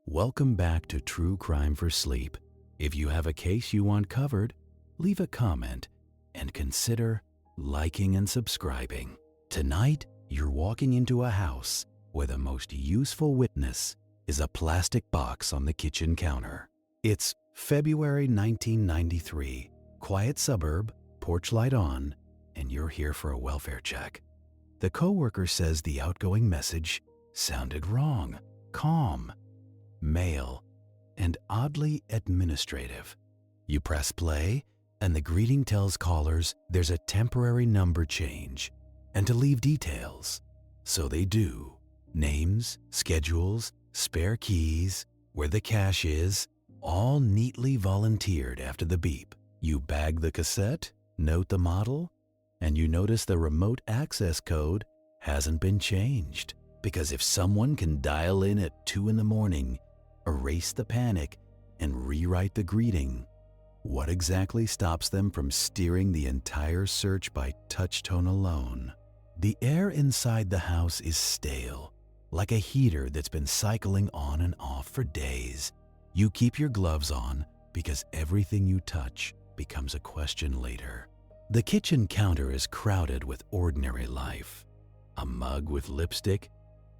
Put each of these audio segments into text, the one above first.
Welcome back to True Crime for Sleep. If you have a case you want covered, leave a comment and consider liking and subscribing. Tonight, you're walking into a house where the most useful witness is a plastic box on the kitchen counter. It's February 1993, quiet suburb, porch light on, and you're here for a welfare check. The coworker says the outgoing message sounded wrong, calm, male, and oddly administrative. You press play, and the greeting tells callers there's a temporary number change and to leave details. So they do. Names, schedules, spare keys, where the cash is, all neatly volunteered after the beep. You bag the cassette, note the model, and you notice the remote access code hasn't been changed. Because if someone can dial in at 2 a.m, erase the panic, and rewrite the greeting, what exactly stops them from steering the entire search by touch tone alone? The air inside the house is stale, like a heater that's been cycling on and off for days. You keep your gloves on because everything you touch becomes a question later. The kitchen counter is crowded with ordinary life. A mug with lipstick,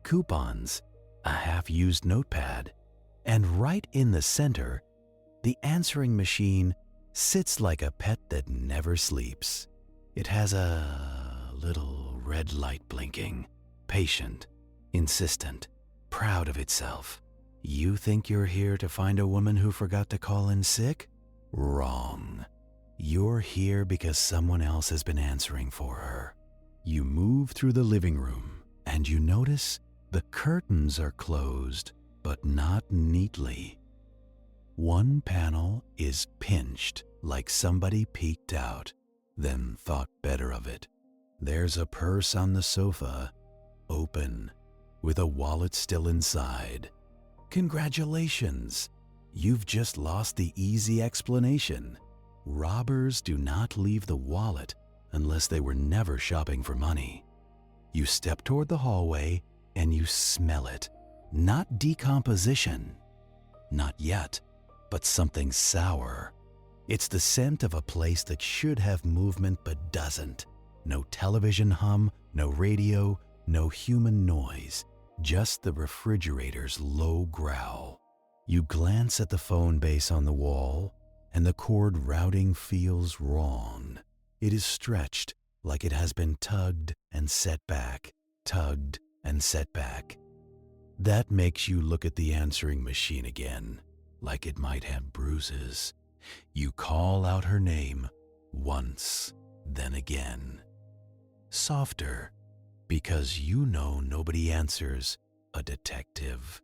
coupons, a half-used notepad, and right in the center, the answering machine sits like a pet that never sleeps. It has a little red light blinking, patient, insistent, proud of itself. You think you're here to find a woman who forgot to call in sick? Wrong. You're here because someone else has been answering for her. You move through the living room and you notice the curtains are closed, but not neatly. One panel is pinched like somebody peeked out, then thought better of it. There's a purse on the sofa, open, with a wallet still inside. Congratulations! You've just lost the easy explanation. Robbers do not leave the wallet unless they were never shopping for money. You step toward the hallway and you smell it. Not decomposition. Not yet, but something sour. It's the scent of a place that should have movement but doesn't. No television hum, no radio, no human noise. Just the refrigerator's low growl. You glance at the phone base on the wall, and the cord routing feels wrong. It is stretched like it has been tugged and set back, tugged and set back. That makes you look at the answering machine again, like it might have bruises. You call out her name once, then again. Softer, because you know nobody answers a detective.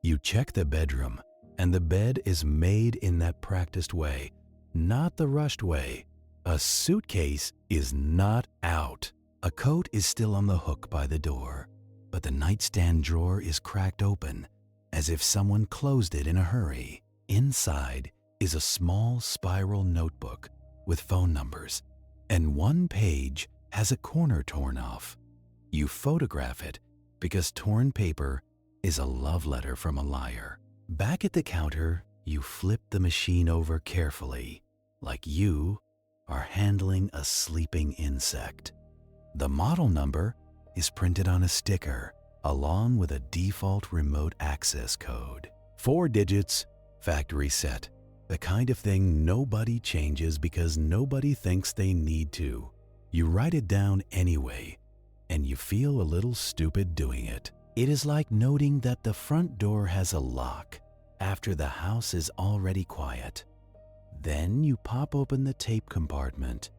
You check the bedroom, and the bed is made in that practiced way, not the rushed way. A suitcase is not out. A coat is still on the hook by the door, but the nightstand drawer is cracked open, as if someone closed it in a hurry. Inside is a small spiral notebook with phone numbers, and one page has a corner torn off. You photograph it because torn paper is a love letter from a liar. Back at the counter, you flip the machine over carefully, like you are handling a sleeping insect. The model number is printed on a sticker, along with a default remote access code. 4 digits, factory set. The kind of thing nobody changes because nobody thinks they need to. You write it down anyway, and you feel a little stupid doing it. It is like noting that the front door has a lock after the house is already quiet. Then you pop open the tape compartment,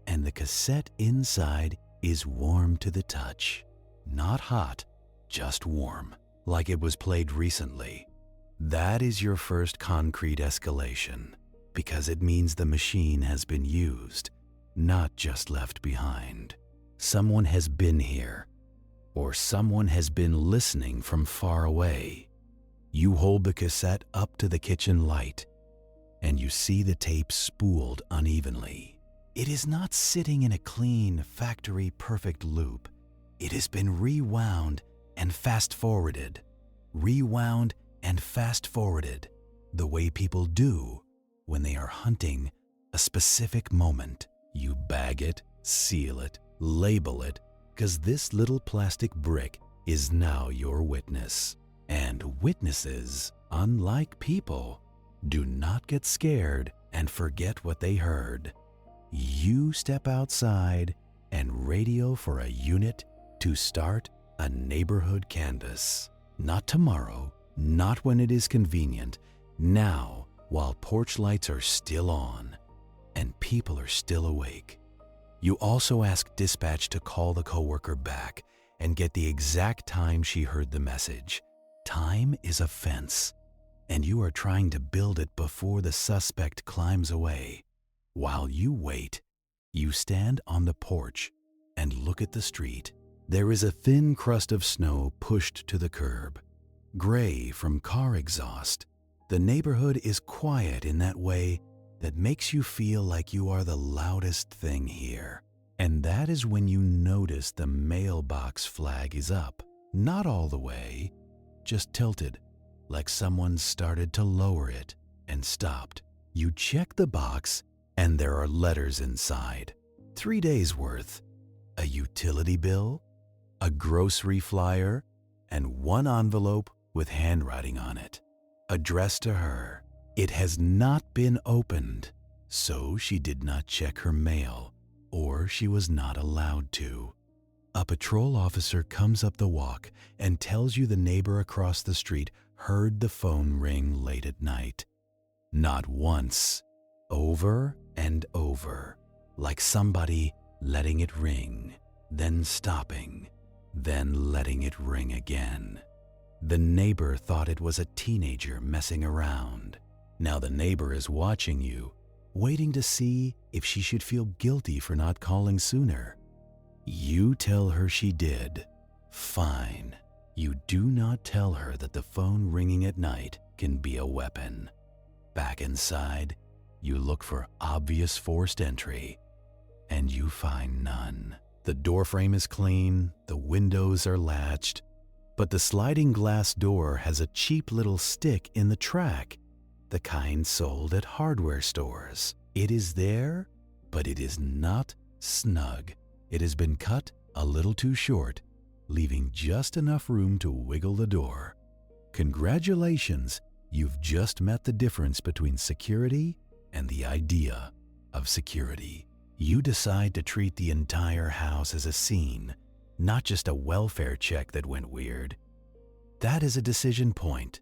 and the cassette inside is warm to the touch. Not hot, just warm, like it was played recently. That is your first concrete escalation, because it means the machine has been used, not just left behind. Someone has been here, or someone has been listening from far away. You hold the cassette up to the kitchen light, and you see the tape spooled unevenly. It is not sitting in a clean, factory perfect loop. It has been rewound and fast-forwarded, rewound and fast-forward it the way people do when they are hunting a specific moment. You bag it, seal it, label it, because this little plastic brick is now your witness. And witnesses, unlike people, do not get scared and forget what they heard. You step outside and radio for a unit to start a neighborhood canvass. Not tomorrow, not when it is convenient, now while porch lights are still on and people are still awake. You also ask dispatch to call the coworker back and get the exact time she heard the message. Time is a fence, and you are trying to build it before the suspect climbs away. While you wait, you stand on the porch and look at the street. There is a thin crust of snow pushed to the curb, gray from car exhaust. The neighborhood is quiet in that way that makes you feel like you are the loudest thing here. And that is when you notice the mailbox flag is up. Not all the way, just tilted, like someone started to lower it and stopped. You check the box and there are letters inside. 3 days worth, a utility bill, a grocery flyer, and one envelope with handwriting on it, addressed to her. It has not been opened, so she did not check her mail, or she was not allowed to. A patrol officer comes up the walk and tells you the neighbor across the street heard the phone ring late at night. Not once, over and over, like somebody letting it ring, then stopping, then letting it ring again. The neighbor thought it was a teenager messing around. Now the neighbor is watching you, waiting to see if she should feel guilty for not calling sooner. You tell her she did. Fine. You do not tell her that the phone ringing at night can be a weapon. Back inside, you look for obvious forced entry, and you find none. The doorframe is clean, the windows are latched, but the sliding glass door has a cheap little stick in the track, the kind sold at hardware stores. It is there, but it is not snug. It has been cut a little too short, leaving just enough room to wiggle the door. Congratulations, you've just met the difference between security and the idea of security. You decide to treat the entire house as a scene, not just a welfare check that went weird. That is a decision point,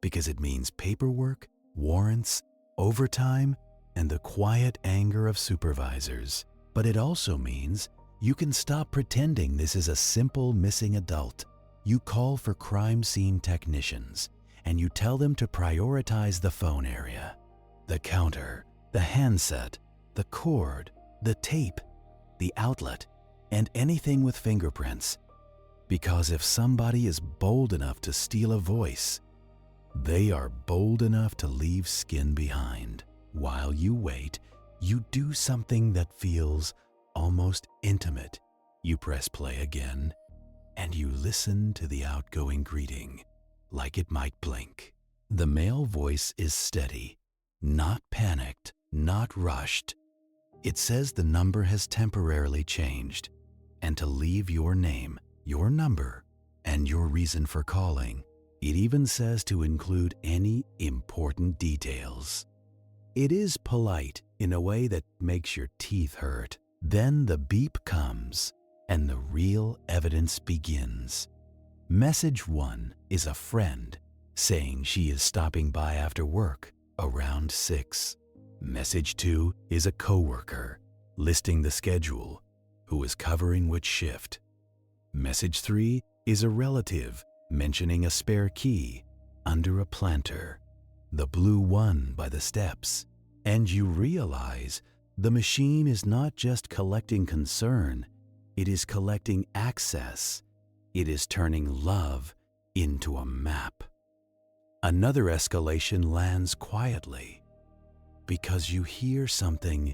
because it means paperwork, warrants, overtime, and the quiet anger of supervisors. But it also means you can stop pretending this is a simple missing adult. You call for crime scene technicians, and you tell them to prioritize the phone area, the counter, the handset, the cord, the tape, the outlet, and anything with fingerprints. Because if somebody is bold enough to steal a voice, they are bold enough to leave skin behind. While you wait, you do something that feels almost intimate. You press play again, and you listen to the outgoing greeting, like it might blink. The male voice is steady, not panicked, not rushed. It says the number has temporarily changed, and to leave your name, your number, and your reason for calling. It even says to include any important details. It is polite in a way that makes your teeth hurt. Then the beep comes, and the real evidence begins. Message 1 is a friend saying she is stopping by after work around 6. Message 2 is a coworker listing the schedule, who is covering which shift. Message 3 is a relative mentioning a spare key under a planter, the blue one by the steps. And you realize the machine is not just collecting concern, it is collecting access. It is turning love into a map. Another escalation lands quietly because you hear something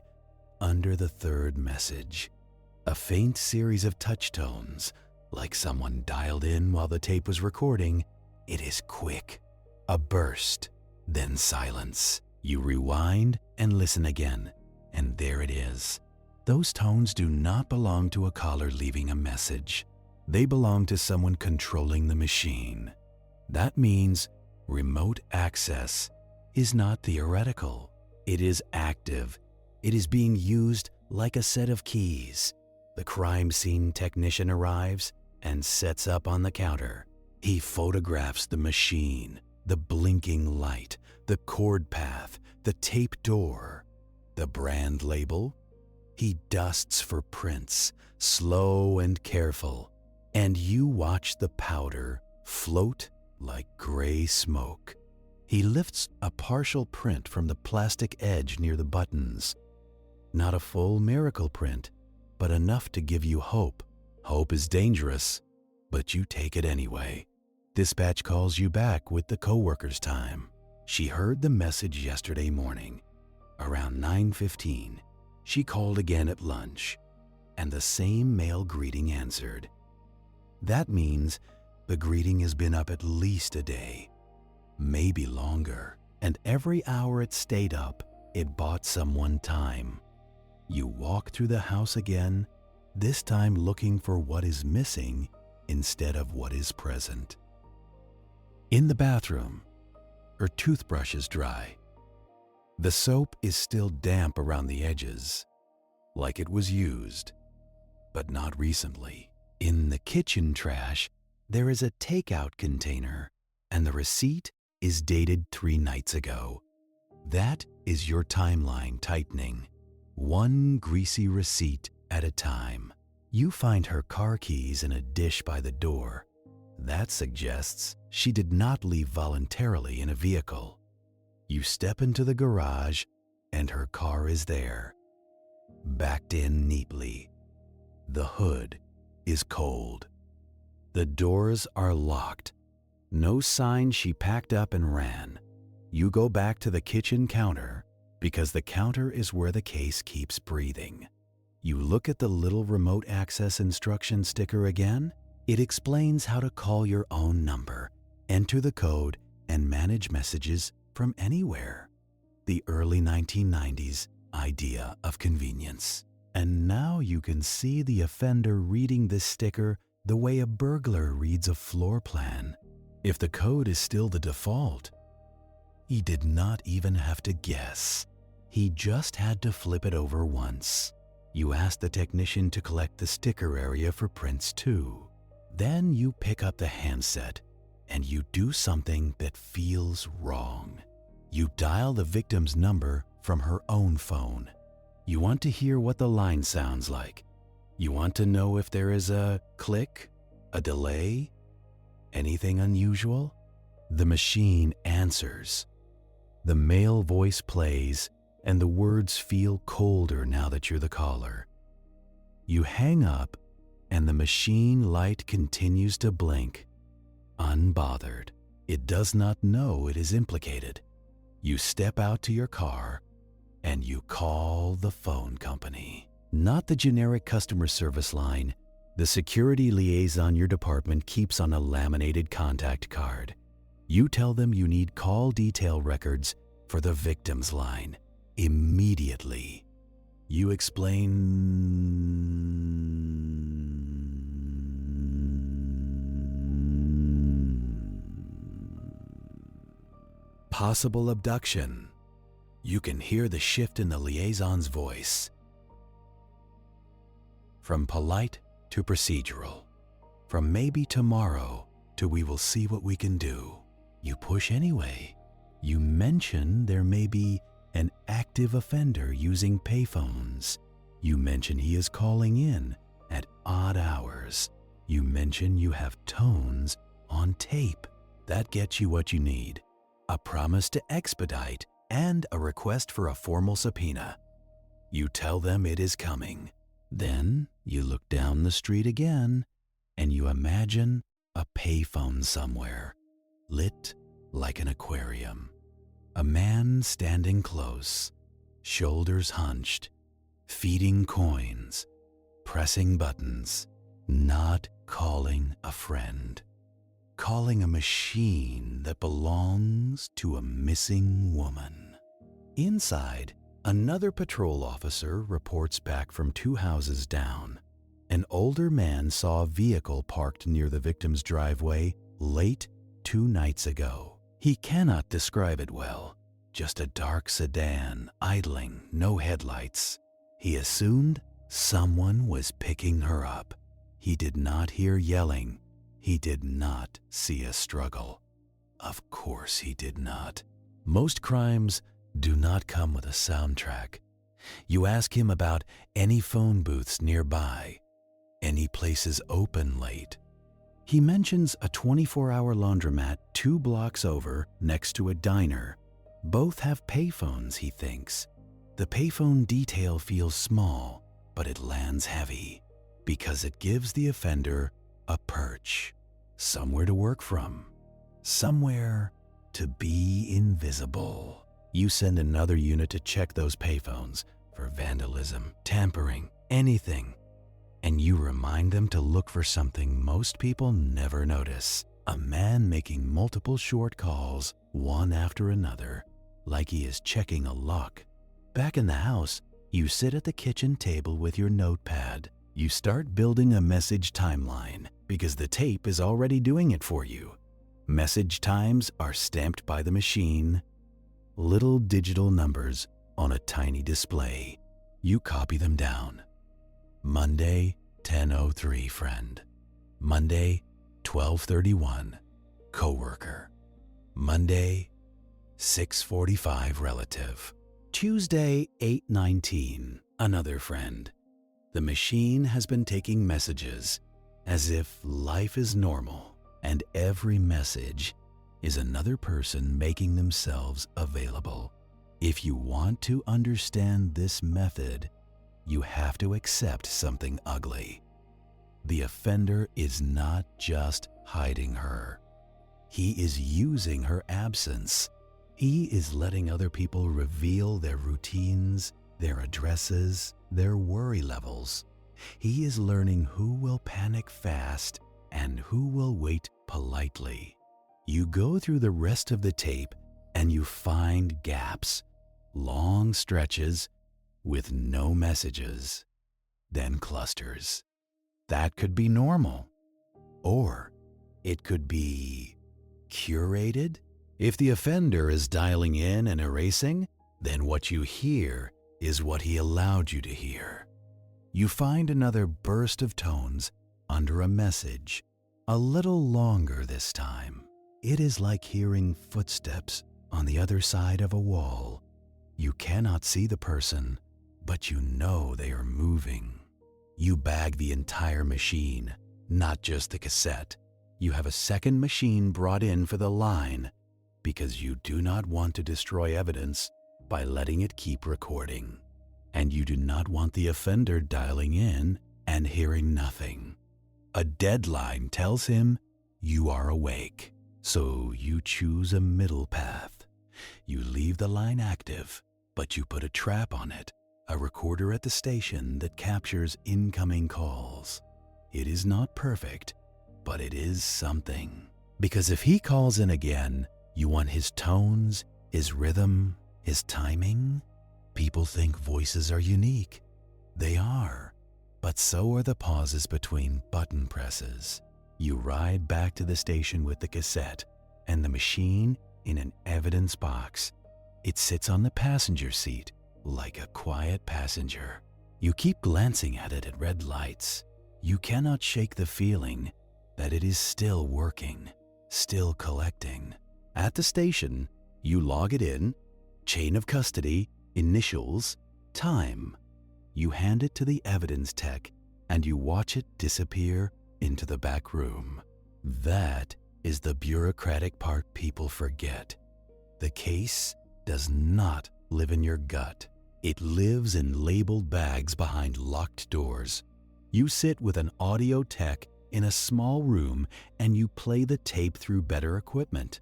under the third message. A faint series of touch tones, like someone dialed in while the tape was recording. It is quick, A burst, then silence. You rewind and listen again, and there it is. Those tones do not belong to a caller leaving a message. They belong to someone controlling the machine. That means remote access is not theoretical. It is active. It is being used like a set of keys. The crime scene technician arrives and sets up on the counter. He photographs the machine, the blinking light, the cord path, the tape door, the brand label. He dusts for prints, slow and careful, and you watch the powder float like gray smoke. He lifts a partial print from the plastic edge near the buttons. Not a full miracle print, but enough to give you hope. Hope is dangerous, but you take it anyway. Dispatch calls you back with the coworker's time. She heard the message yesterday morning. Around 9:15, she called again at lunch, and the same male greeting answered. That means the greeting has been up at least a day, maybe longer, and every hour it stayed up, it bought someone time. You walk through the house again, this time looking for what is missing instead of what is present. In the bathroom, her toothbrush is dry. The soap is still damp around the edges, like it was used, but not recently. In the kitchen trash, there is a takeout container, and the receipt is dated 3 nights ago. That is your timeline tightening, one greasy receipt at a time. You find her car keys in a dish by the door. That suggests she did not leave voluntarily in a vehicle. You step into the garage, and her car is there, backed in neatly. The hood is cold. The doors are locked. No sign she packed up and ran. You go back to the kitchen counter because the counter is where the case keeps breathing. You look at the little remote access instruction sticker again. It explains how to call your own number, enter the code, and manage messages from anywhere. The early 1990s idea of convenience. And now you can see the offender reading this sticker the way a burglar reads a floor plan. If the code is still the default, he did not even have to guess. He just had to flip it over once. You ask the technician to collect the sticker area for prints too. Then you pick up the handset and you do something that feels wrong. You dial the victim's number from her own phone. You want to hear what the line sounds like. You want to know if there is a click, a delay, anything unusual. The machine answers. The male voice plays, and the words feel colder now that you're the caller. You hang up, and the machine light continues to blink, unbothered. It does not know it is implicated. You step out to your car, and you call the phone company. Not the generic customer service line. The security liaison your department keeps on a laminated contact card. You tell them you need call detail records for the victim's line. Immediately, you explain possible abduction. You can hear the shift in the liaison's voice. From polite to procedural. From maybe tomorrow to we will see what we can do. You push anyway. You mention there may be an active offender using payphones. You mention he is calling in at odd hours. You mention you have tones on tape. That gets you what you need. A promise to expedite and a request for a formal subpoena. You tell them it is coming. Then you look down the street again and you imagine a payphone somewhere, lit like an aquarium. A man standing close, shoulders hunched, feeding coins, pressing buttons, not calling a friend. calling a machine that belongs to a missing woman. Inside, another patrol officer reports back from 2 houses down. An older man saw a vehicle parked near the victim's driveway late 2 nights ago. He cannot describe it well, just a dark sedan idling, no headlights. He assumed someone was picking her up. He did not hear yelling. He did not see a struggle. Of course he did not. Most crimes do not come with a soundtrack. You ask him about any phone booths nearby, any places open late. He mentions a 24-hour laundromat 2 blocks over next to a diner. Both have payphones, he thinks. The payphone detail feels small, but it lands heavy because it gives the offender a perch, somewhere to work from, somewhere to be invisible. You send another unit to check those payphones for vandalism, tampering, anything, and you remind them to look for something most people never notice. A man making multiple short calls, one after another, like he is checking a lock. Back in the house, you sit at the kitchen table with your notepad. You start building a message timeline because the tape is already doing it for you. Message times are stamped by the machine, little digital numbers on a tiny display. You copy them down. Monday, 10:03, friend. Monday, 12:31, coworker. Monday, 6:45, relative. Tuesday, 8:19, another friend. The machine has been taking messages as if life is normal, and every message is another person making themselves available. If you want to understand this method, you have to accept something ugly. The offender is not just hiding her. He is using her absence. He is letting other people reveal their routines, their addresses, their worry levels. He is learning who will panic fast and who will wait politely. You go through the rest of the tape and you find gaps, long stretches with no messages, then clusters. That could be normal, or it could be curated. If the offender is dialing in and erasing, then what you hear is what he allowed you to hear. You find another burst of tones under a message, a little longer this time. It is like hearing footsteps on the other side of a wall. You cannot see the person, but you know they are moving. You bag the entire machine, not just the cassette. You have a second machine brought in for the line because you do not want to destroy evidence by letting it keep recording. And you do not want the offender dialing in and hearing nothing. A deadline tells him you are awake, so you choose a middle path. You leave the line active, but you put a trap on it, a recorder at the station that captures incoming calls. It is not perfect, but it is something. Because if he calls in again, you want his tones, his rhythm, his timing. People think voices are unique. They are, but so are the pauses between button presses. You ride back to the station with the cassette and the machine in an evidence box. It sits on the passenger seat like a quiet passenger. You keep glancing at it at red lights. You cannot shake the feeling that it is still working, still collecting. At the station, you log it in, chain of custody, initials, time. You hand it to the evidence tech and you watch it disappear into the back room. That is the bureaucratic part people forget. The case does not live in your gut. It lives in labeled bags behind locked doors. You sit with an audio tech in a small room and you play the tape through better equipment.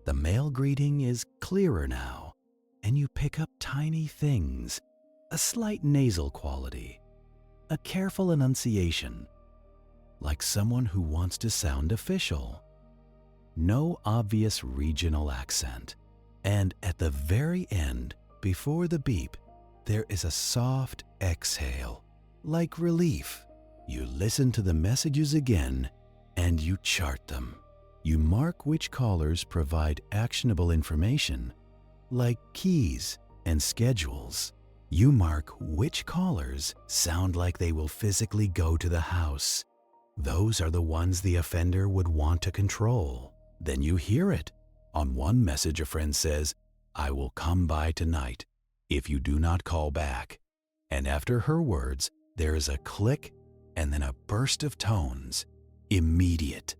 The male greeting is clearer now, and you pick up tiny things, a slight nasal quality, a careful enunciation, like someone who wants to sound official. no obvious regional accent. And at the very end, before the beep, there is a soft exhale, like relief. You listen to the messages again and you chart them. You mark which callers provide actionable information, like keys and schedules. You mark which callers sound like they will physically go to the house. Those are the ones the offender would want to control. Then you hear it. On one message, a friend says, "I will come by tonight if you do not call back." And after her words, there is a click and then a burst of tones, immediate,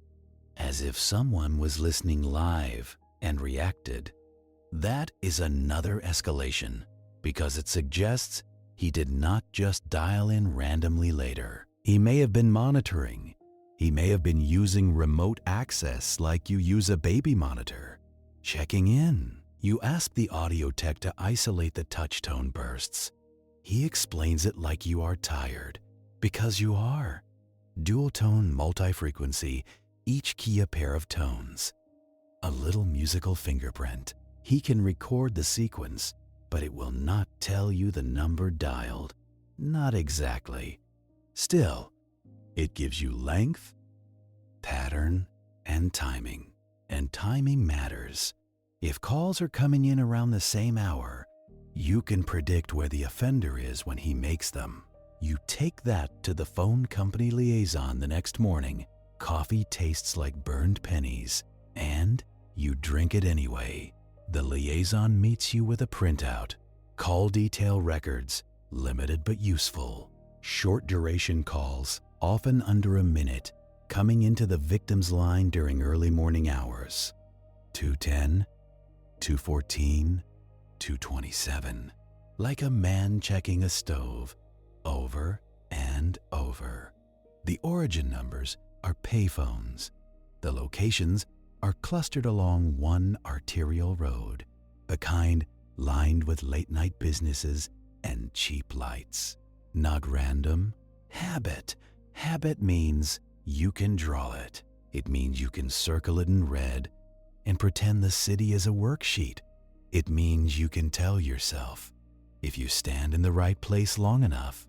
as if someone was listening live and reacted. That is another escalation, because it suggests he did not just dial in randomly later. He may have been monitoring. He may have been using remote access like you use a baby monitor. Checking in. You ask the audio tech to isolate the touch tone bursts. He explains it like you are tired, because you are. Dual tone multi-frequency, each key a pair of tones. A little musical fingerprint. He can record the sequence, but it will not tell you the number dialed. Not exactly. Still, it gives you length, pattern, and timing. And timing matters. If calls are coming in around the same hour, you can predict where the offender is when he makes them. You take that to the phone company liaison the next morning. Coffee tastes like burned pennies, and you drink it anyway. The liaison meets you with a printout. Call detail records, limited but useful. Short duration calls, often under a minute, coming into the victim's line during early morning hours. 210, 214, 227. Like a man checking a stove, over and over. The origin numbers are payphones. The locations are clustered along one arterial road, the kind lined with late-night businesses and cheap lights. Not random. Habit. Habit means you can draw it. It means you can circle it in red and pretend the city is a worksheet. It means you can tell yourself, if you stand in the right place long enough,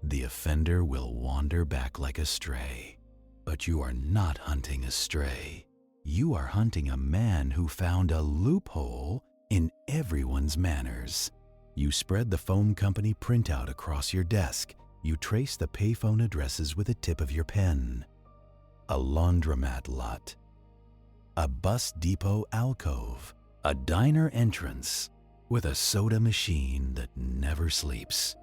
the offender will wander back like a stray. But you are not hunting a stray. You are hunting a man who found a loophole in everyone's manners. You spread the phone company printout across your desk. You trace the payphone addresses with the tip of your pen. A laundromat lot, a bus depot alcove, a diner entrance with a soda machine that never sleeps.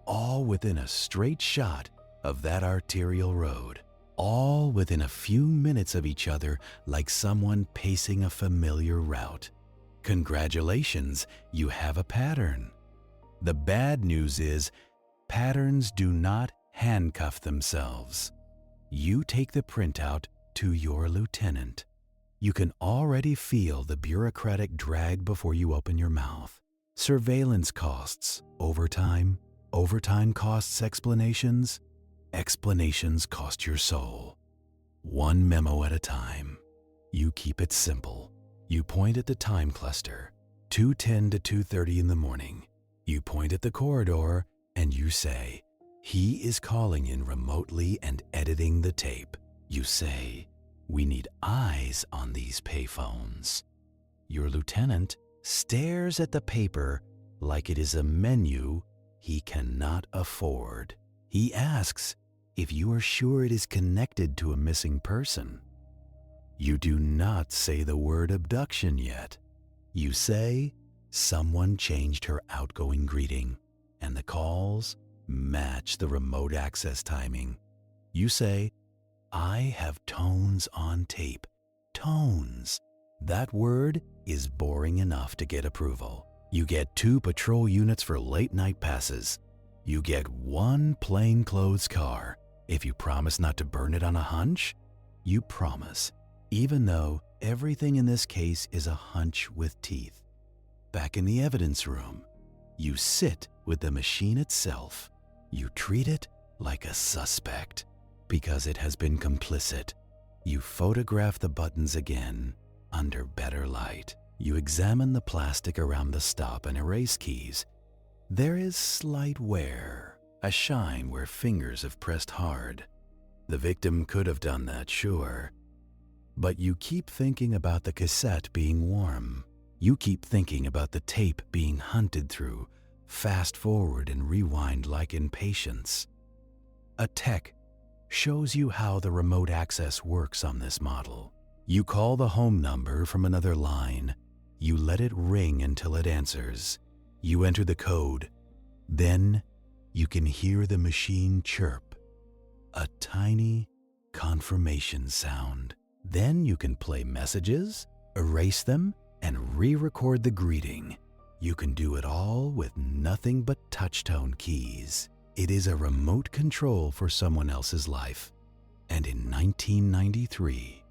All within a straight shot of that arterial road. All within a few minutes of each other, like someone pacing a familiar route. Congratulations, you have a pattern. The bad news is, patterns do not handcuff themselves. You take the printout to your lieutenant. You can already feel the bureaucratic drag before you open your mouth. Surveillance costs, overtime costs explanations. Explanations cost your soul. One memo at a time. You keep it simple. You point at the time cluster, 2:10 to 2:30 in the morning. You point at the corridor and you say, "He is calling in remotely and editing the tape." You say, "We need eyes on these payphones." Your lieutenant stares at the paper like it is a menu he cannot afford. He asks if you are sure it is connected to a missing person. You do not say the word abduction yet. You say someone changed her outgoing greeting, and the calls match the remote access timing. You say, "I have tones on tape." Tones. That word is boring enough to get approval. You get 2 patrol units for late night passes. You get 1 plainclothes car. If you promise not to burn it on a hunch, you promise, even though everything in this case is a hunch with teeth. Back in the evidence room, you sit with the machine itself. You treat it like a suspect because it has been complicit. You photograph the buttons again under better light. You examine the plastic around the stop and erase keys. There is slight wear, a shine where fingers have pressed hard. The victim could have done that, sure. But you keep thinking about the cassette being warm. You keep thinking about the tape being hunted through, fast forward and rewind like impatience. A tech shows you how the remote access works on this model. You call the home number from another line. You let it ring until it answers. You enter the code. Then you can hear the machine chirp, a tiny confirmation sound. Then you can play messages, erase them, and re-record the greeting. You can do it all with nothing but touch-tone keys. It is a remote control for someone else's life. And in 1993,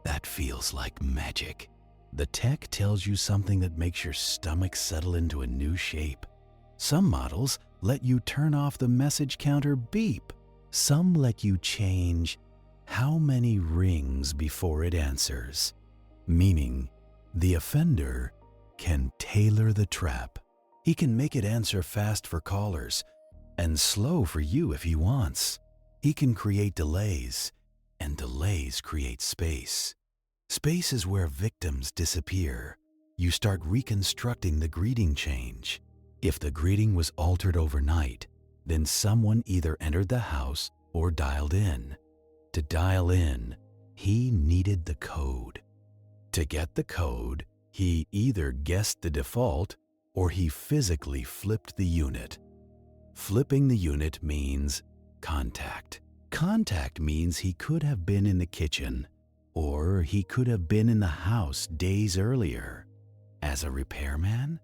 that feels like magic. The tech tells you something that makes your stomach settle into a new shape. Some models let you turn off the message counter beep. Some let you change how many rings before it answers, meaning the offender can tailor the trap. He can make it answer fast for callers and slow for you if he wants. He can create delays, and delays create space. Space is where victims disappear. You start reconstructing the greeting change. If the greeting was altered overnight, then someone either entered the house or dialed in. To dial in, he needed the code. To get the code, he either guessed the default or he physically flipped the unit. Flipping the unit means contact. Contact means he could have been in the kitchen, or he could have been in the house days earlier. As a repairman?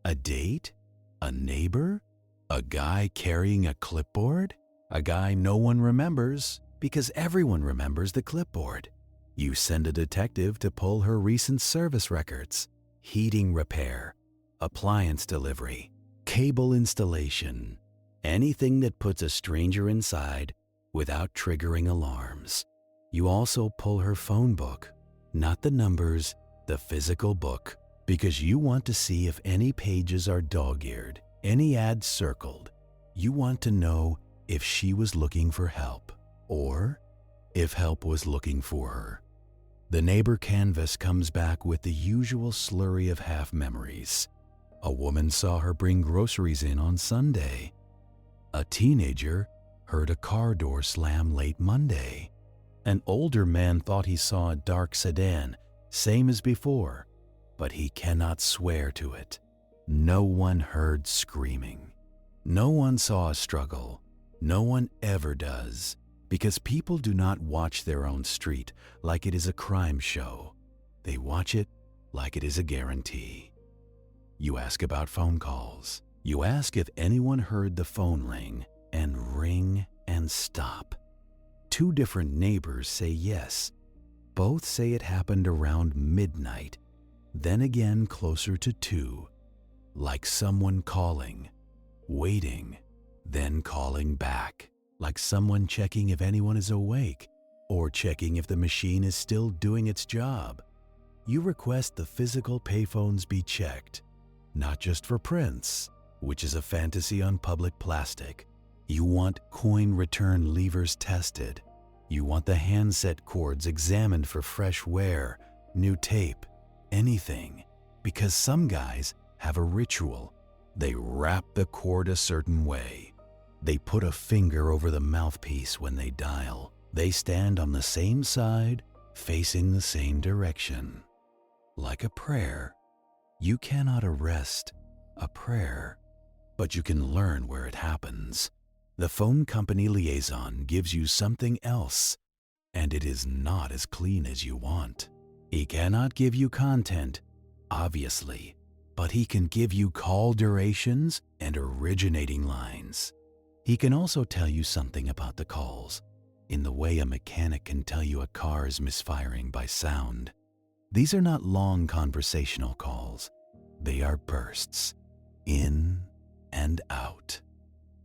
A date? A neighbor? A guy carrying a clipboard? A guy no one remembers because everyone remembers the clipboard. You send a detective to pull her recent service records, heating repair, appliance delivery, cable installation, anything that puts a stranger inside without triggering alarms. You also pull her phone book, not the numbers, the physical book, because you want to see if any pages are dog-eared, any ads circled. You want to know if she was looking for help, or if help was looking for her. The neighbor canvas comes back with the usual slurry of half-memories. A woman saw her bring groceries in on Sunday. A teenager heard a car door slam late Monday. An older man thought he saw a dark sedan, same as before, but he cannot swear to it. No one heard screaming. No one saw a struggle. No one ever does, because people do not watch their own street like it is a crime show. They watch it like it is a guarantee. You ask about phone calls. You ask if anyone heard the phone ring and stop. Two different neighbors say yes. Both say it happened around midnight, then again closer to 2, like someone calling, waiting, then calling back, like someone checking if anyone is awake or checking if the machine is still doing its job. You request the physical payphones be checked, not just for prints, which is a fantasy on public plastic. You want coin return levers tested. You want the handset cords examined for fresh wear, new tape, anything. Because some guys have a ritual. They wrap the cord a certain way. They put a finger over the mouthpiece when they dial. They stand on the same side, facing the same direction. Like a prayer. You cannot arrest a prayer, but you can learn where it happens. The phone company liaison gives you something else, and it is not as clean as you want. He cannot give you content, obviously, but he can give you call durations and originating lines. He can also tell you something about the calls, in the way a mechanic can tell you a car is misfiring by sound. These are not long conversational calls. They are bursts, in and out.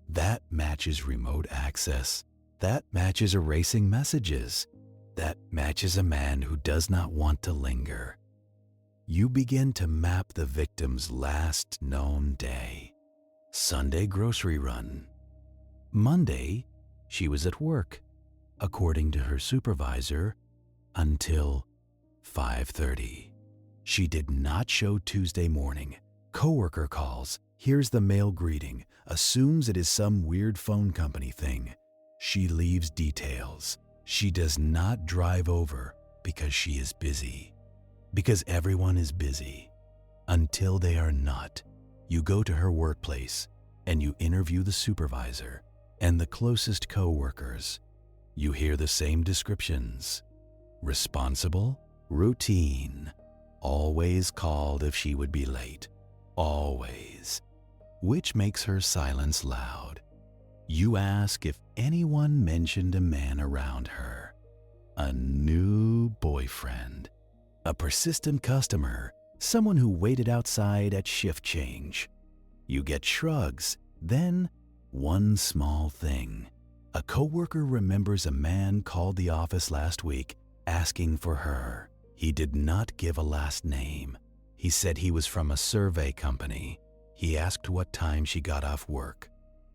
That matches remote access. That matches erasing messages. that matches a man who does not want to linger. You begin to map the victim's last known day. Sunday grocery run. Monday, she was at work, according to her supervisor, until 5:30. She did not show Tuesday morning. Coworker calls, hears the male greeting, assumes it is some weird phone company thing. She leaves details. She does not drive over because she is busy. Because everyone is busy. Until they are not. You go to her workplace and you interview the supervisor and the closest coworkers. You hear the same descriptions. Responsible, routine, always called if she would be late. Always. Which makes her silence loud. You ask if anyone mentioned a man around her. A new boyfriend. A persistent customer. Someone who waited outside at shift change. You get shrugs. Then, one small thing. A coworker remembers a man called the office last week asking for her. He did not give a last name. He said he was from a survey company. He asked what time she got off work.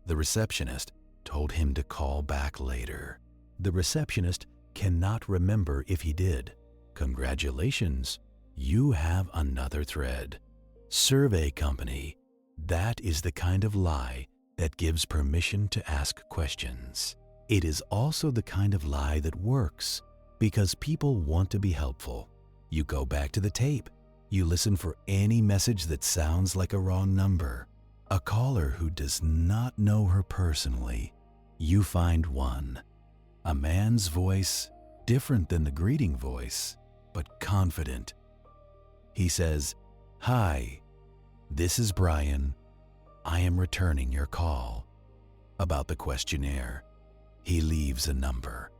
The receptionist told him to call back later. The receptionist cannot remember if he did. Congratulations, you have another thread. Survey company. That is the kind of lie that gives permission to ask questions. It is also the kind of lie that works because people want to be helpful. You go back to the tape. You listen for any message that sounds like a wrong number. A caller who does not know her personally. You find one. A man's voice, different than the greeting voice, but confident. He says, "Hi, this is Brian. I am returning your call." About the questionnaire, he leaves a number.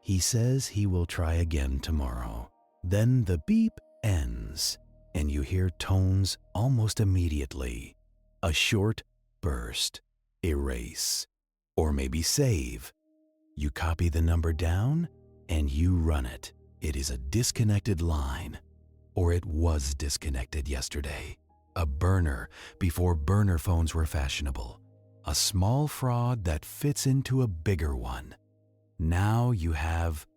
He says he will try again tomorrow. Then the beep ends, and you hear tones almost immediately. A short burst, erase, or maybe save. You copy the number down, and you run it. It is a disconnected line, or it was disconnected yesterday. A burner before burner phones were fashionable. A small fraud that fits into a bigger one. Now you have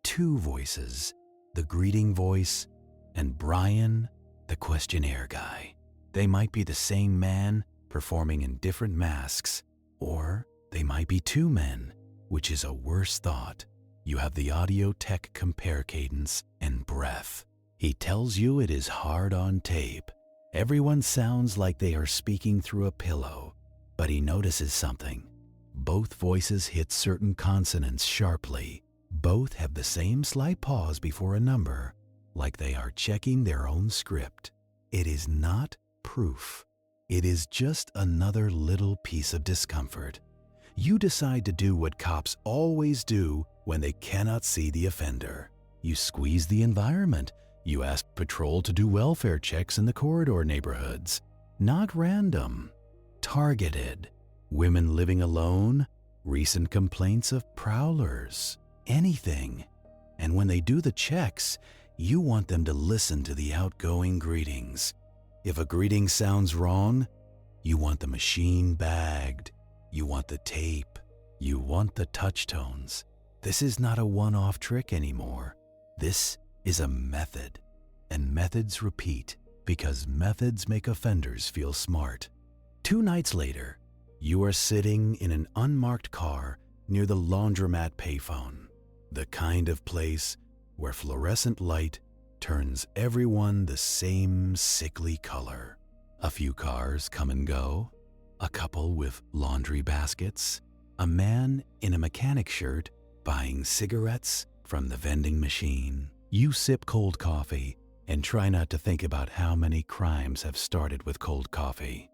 two voices, the greeting voice and Brian, the questionnaire guy. They might be the same man performing in different masks, or they might be two men, which is a worse thought. You have the audio tech compare cadence and breath. He tells you it is hard on tape. Everyone sounds like they are speaking through a pillow, but he notices something. Both voices hit certain consonants sharply. Both have the same slight pause before a number, like they are checking their own script. It is not proof. It is just another little piece of discomfort. You decide to do what cops always do when they cannot see the offender. You squeeze the environment. You ask patrol to do welfare checks in the corridor neighborhoods. Not random. Targeted. Women living alone. Recent complaints of prowlers. Anything. And when they do the checks, you want them to listen to the outgoing greetings. If a greeting sounds wrong, you want the machine bagged. You want the tape. You want the touch tones. This is not a one-off trick anymore. This is a method. And methods repeat because methods make offenders feel smart. 2 nights later, you are sitting in an unmarked car near the laundromat payphone, the kind of place where fluorescent light turns everyone the same sickly color. A few cars come and go, a couple with laundry baskets, a man in a mechanic shirt buying cigarettes from the vending machine. You sip cold coffee and try not to think about how many crimes have started with cold coffee.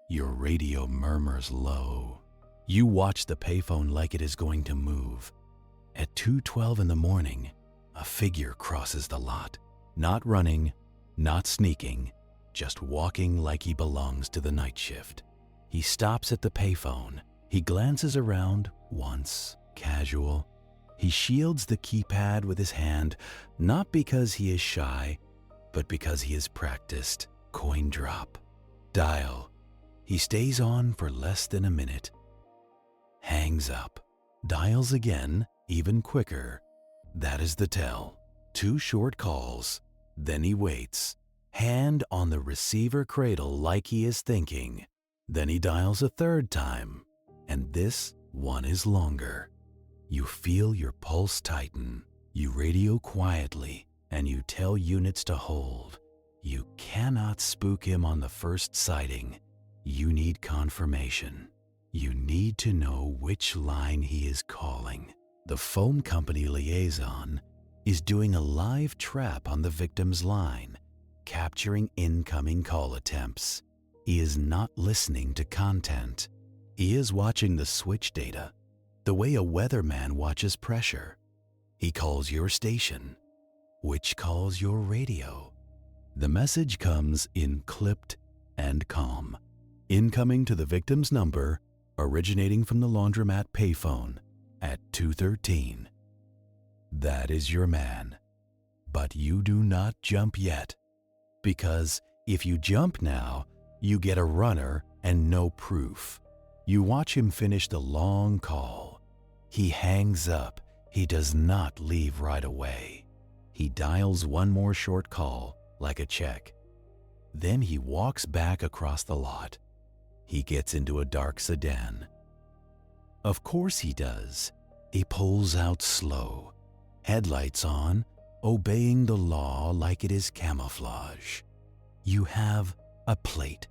Your radio murmurs low. You watch the payphone like it is going to move. At 2:12 in the morning, a figure crosses the lot. Not running, not sneaking, just walking like he belongs to the night shift. He stops at the payphone. He glances around once, casual, He shields the keypad with his hand, not because he is shy, but because he is practiced. Coin drop. Dial. He stays on for less than a minute. Hangs up. Dials again, even quicker. That is the tell. 2 short calls. Then he waits. Hand on the receiver cradle like he is thinking. Then he dials a 3rd time. And this one is longer. You feel your pulse tighten. You radio quietly, and you tell units to hold. You cannot spook him on the first sighting. You need confirmation. You need to know which line he is calling. The phone company liaison is doing a live trap on the victim's line, capturing incoming call attempts. He is not listening to content. He is watching the switch data, the way a weatherman watches pressure. He calls your station, which calls your radio. The message comes in clipped and calm. Incoming to the victim's number, originating from the laundromat payphone at 213. That is your man. But you do not jump yet, because if you jump now, you get a runner and no proof. You watch him finish the long call. He hangs up. He does not leave right away. He dials one more short call, like a check. Then he walks back across the lot. He gets into a dark sedan. Of course he does. He pulls out slow, headlights on, obeying the law like it is camouflage. You have a plate,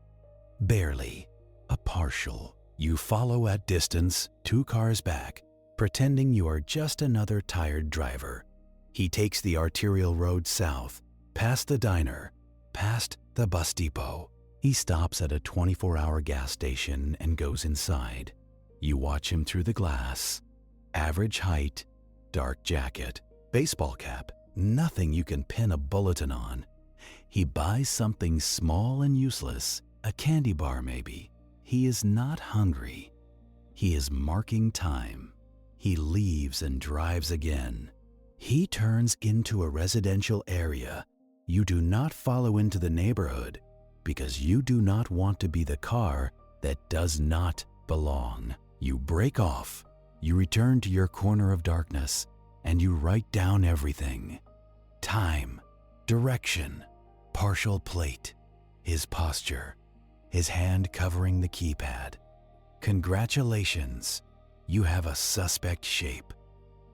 barely, a partial. You follow at distance, 2 cars back, pretending you are just another tired driver. He takes the arterial road south, past the diner, past the bus depot. He stops at a 24-hour gas station and goes inside. You watch him through the glass. Average height, dark jacket, baseball cap, nothing you can pin a bulletin on. He buys something small and useless, a candy bar maybe. He is not hungry. He is marking time. He leaves and drives again. He turns into a residential area. You do not follow into the neighborhood because you do not want to be the car that does not belong. You break off. You return to your corner of darkness and you write down everything. Time, direction, partial plate, his posture, his hand covering the keypad. Congratulations, you have a suspect shape.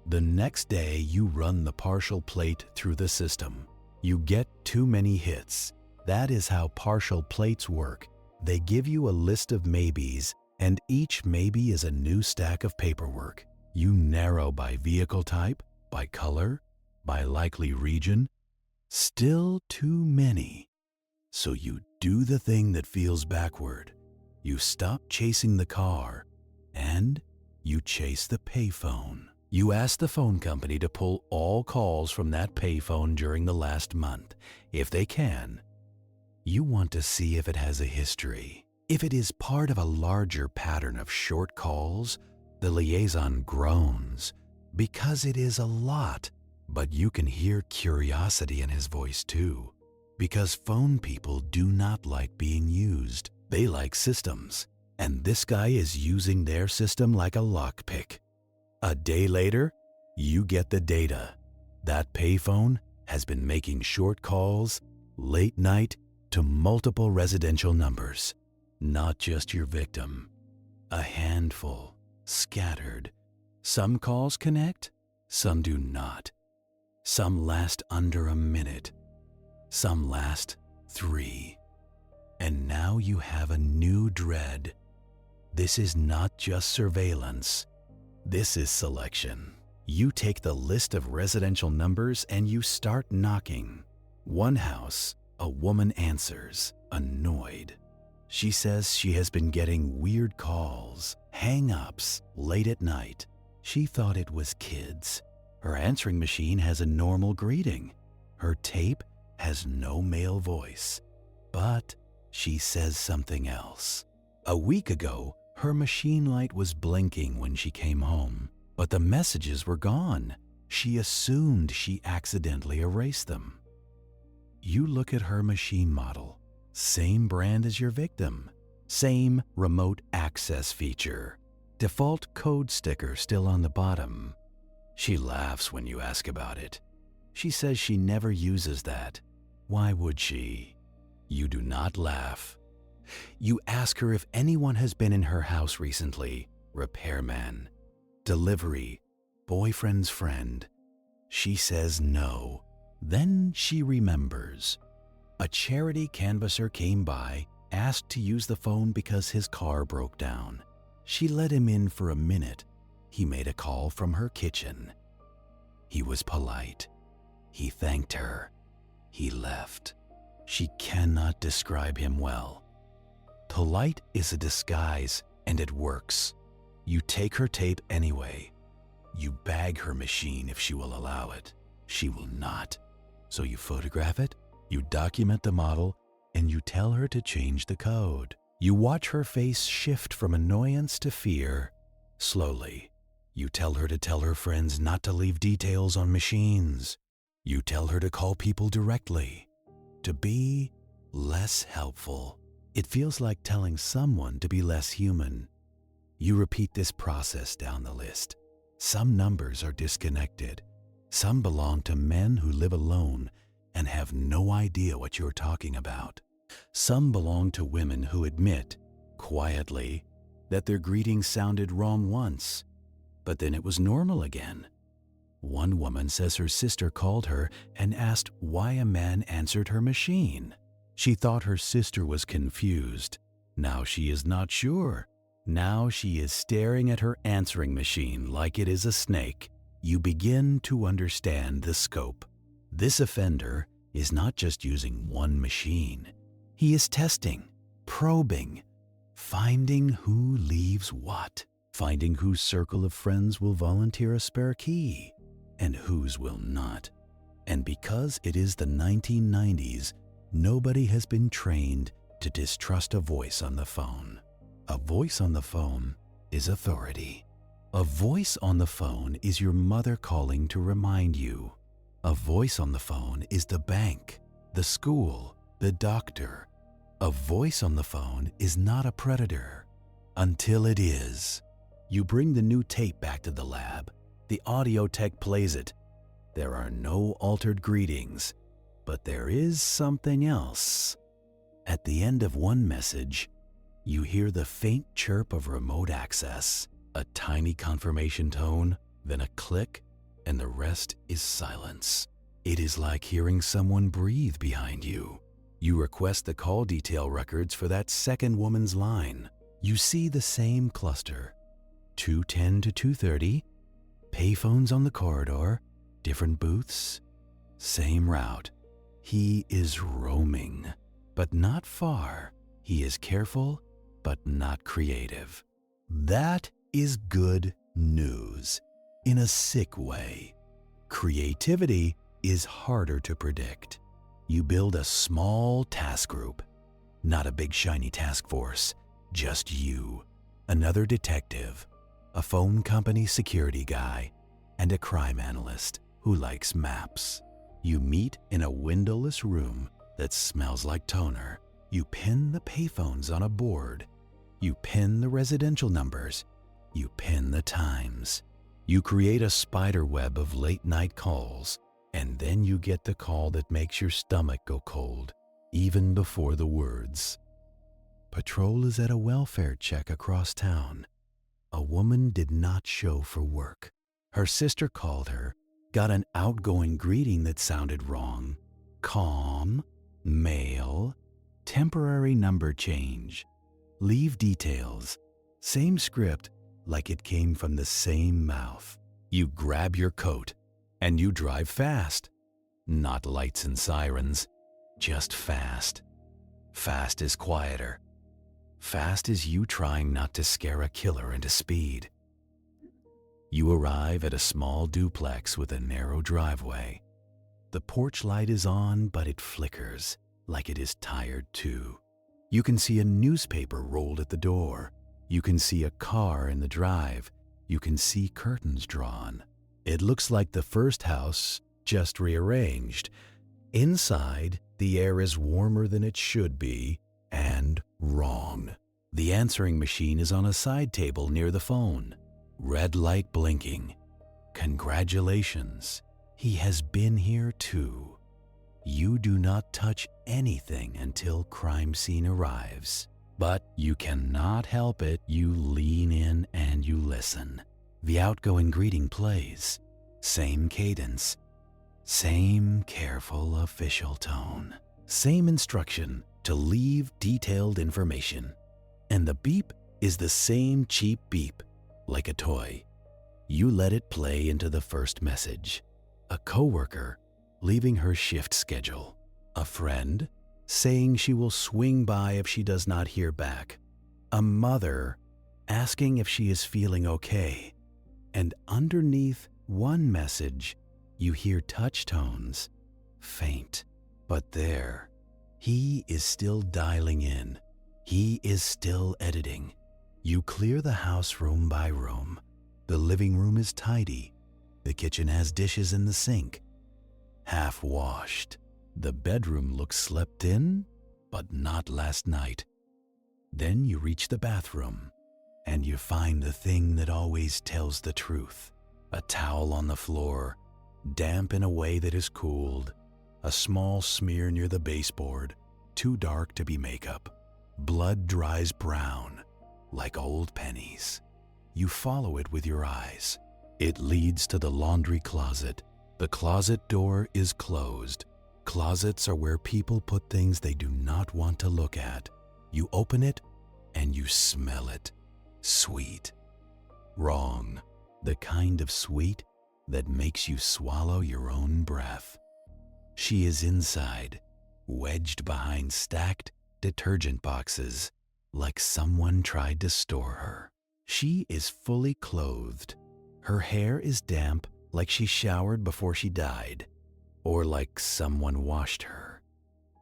The next day you run the partial plate through the system. You get too many hits. That is how partial plates work. They give you a list of maybes, and each maybe is a new stack of paperwork. You narrow by vehicle type, by color, by likely region. Still too many. So you do the thing that feels backward. You stop chasing the car, and you chase the payphone. You ask the phone company to pull all calls from that payphone during the last month, if they can. You want to see if it has a history. If it is part of a larger pattern of short calls, the liaison groans, because it is a lot. But you can hear curiosity in his voice too, because phone people do not like being used. They like systems, and this guy is using their system like a lockpick. A day later, you get the data. That payphone has been making short calls, late night, to multiple residential numbers. Not just your victim. A handful, scattered. Some calls connect, some do not. Some last under a minute. Some last 3. And now you have a new dread. This is not just surveillance. This is selection. You take the list of residential numbers and you start knocking. One house, a woman answers, annoyed. She says she has been getting weird calls, hang-ups, late at night. She thought it was kids. Her answering machine has a normal greeting. Her tape has no male voice. But she says something else. A week ago, her machine light was blinking when she came home. but the messages were gone. She assumed she accidentally erased them. You look at her machine model, same brand as your victim, same remote access feature, default code sticker still on the bottom. She laughs when you ask about it. She says she never uses that. Why would she? You do not laugh. You ask her if anyone has been in her house recently. Repairman, delivery, boyfriend's friend. She says no. Then she remembers. A charity canvasser came by, asked to use the phone because his car broke down. She let him in for a minute. He made a call from her kitchen. He was polite. He thanked her. He left. She cannot describe him well. Polite is a disguise, and it works. You take her tape anyway. You bag her machine if she will allow it. She will not. So you photograph it, you document the model, and you tell her to change the code. You watch her face shift from annoyance to fear. Slowly, you tell her to tell her friends not to leave details on machines. You tell her to call people directly, to be less helpful. It feels like telling someone to be less human. You repeat this process down the list. Some numbers are disconnected. Some belong to men who live alone and have no idea what you're talking about. Some belong to women who admit, quietly, that their greeting sounded wrong once, but then it was normal again. One woman says her sister called her and asked why a man answered her machine. She thought her sister was confused. Now she is not sure. Now she is staring at her answering machine like it is a snake. You begin to understand the scope. This offender is not just using one machine. He is testing, probing, finding who leaves what, finding whose circle of friends will volunteer a spare key and whose will not. And because it is the 1990s, nobody has been trained to distrust a voice on the phone. A voice on the phone is authority. A voice on the phone is your mother calling to remind you. A voice on the phone is the bank, the school, the doctor. A voice on the phone is not a predator until it is. You bring the new tape back to the lab. The audio tech plays it. There are no altered greetings, but there is something else. At the end of one message, you hear the faint chirp of remote access, a tiny confirmation tone, then a click, and the rest is silence. It is like hearing someone breathe behind you. You request the call detail records for that second woman's line. You see the same cluster, 210 to 230, payphones on the corridor, different booths, same route. He is roaming, but not far. He is careful, but not creative. That is good news in a sick way. Creativity is harder to predict. You build a small task group, not a big shiny task force, just you, another detective, a phone company security guy, and a crime analyst who likes maps. You meet in a windowless room that smells like toner. You pin the payphones on a board. You pin the residential numbers. You pin the times. You create a spider web of late-night calls, and then you get the call that makes your stomach go cold, even before the words. Patrol is at a welfare check across town. A woman did not show for work. Her sister called her, got an outgoing greeting that sounded wrong. Calm, male, temporary number change. Leave details. Same script, like it came from the same mouth. You grab your coat, and you drive fast. Not lights and sirens, just fast. Fast is quieter. Fast is you trying not to scare a killer into speed. You arrive at a small duplex with a narrow driveway. The porch light is on, but it flickers, like it is tired too. You can see a newspaper rolled at the door. You can see a car in the drive, You can see curtains drawn. It looks like the first house, just rearranged. Inside, the air is warmer than it should be, and wrong. The answering machine is on a side table near the phone. Red light blinking. Congratulations, he has been here too. You do not touch anything until crime scene arrives. But you cannot help it. You lean in and you listen. The outgoing greeting plays. Same cadence. Same careful official tone. Same instruction to leave detailed information. And the beep is the same cheap beep, like a toy. You let it play into the first message. A coworker leaving her shift schedule. A friend saying she will swing by if she does not hear back. A mother asking if she is feeling okay. And underneath one message, you hear touch tones, faint. But there, he is still dialing in. He is still editing. You clear the house room by room. The living room is tidy. The kitchen has dishes in the sink, half washed. The bedroom looks slept in, but not last night. Then you reach the bathroom, and you find the thing that always tells the truth. A towel on the floor, damp in a way that is cooled. A small smear near the baseboard, too dark to be makeup. Blood dries brown, like old pennies. You follow it with your eyes. It leads to the laundry closet. The closet door is closed. Closets are where people put things they do not want to look at. You open it and you smell it. Sweet. Wrong. The kind of sweet that makes you swallow your own breath. She is inside, wedged behind stacked detergent boxes, like someone tried to store her. She is fully clothed. Her hair is damp, like she showered before she died, or like someone washed her.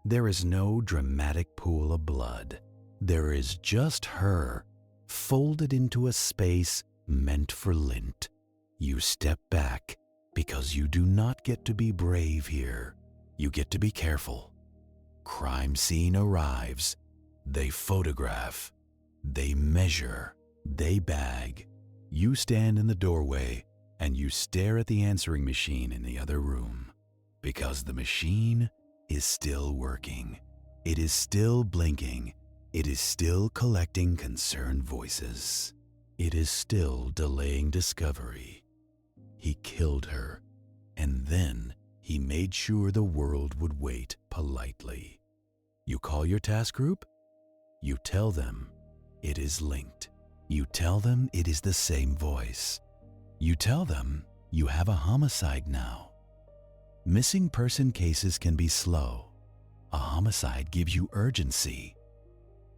There is no dramatic pool of blood. There is just her, folded into a space meant for lint. You step back because you do not get to be brave here. You get to be careful. Crime scene arrives. They photograph. They measure. They bag. You stand in the doorway and you stare at the answering machine in the other room, because the machine is still working. It is still blinking. It is still collecting concerned voices. It is still delaying discovery. He killed her, and then he made sure the world would wait politely. You call your task group. You tell them it is linked. You tell them it is the same voice. You tell them you have a homicide now. Missing person cases can be slow. A homicide gives you urgency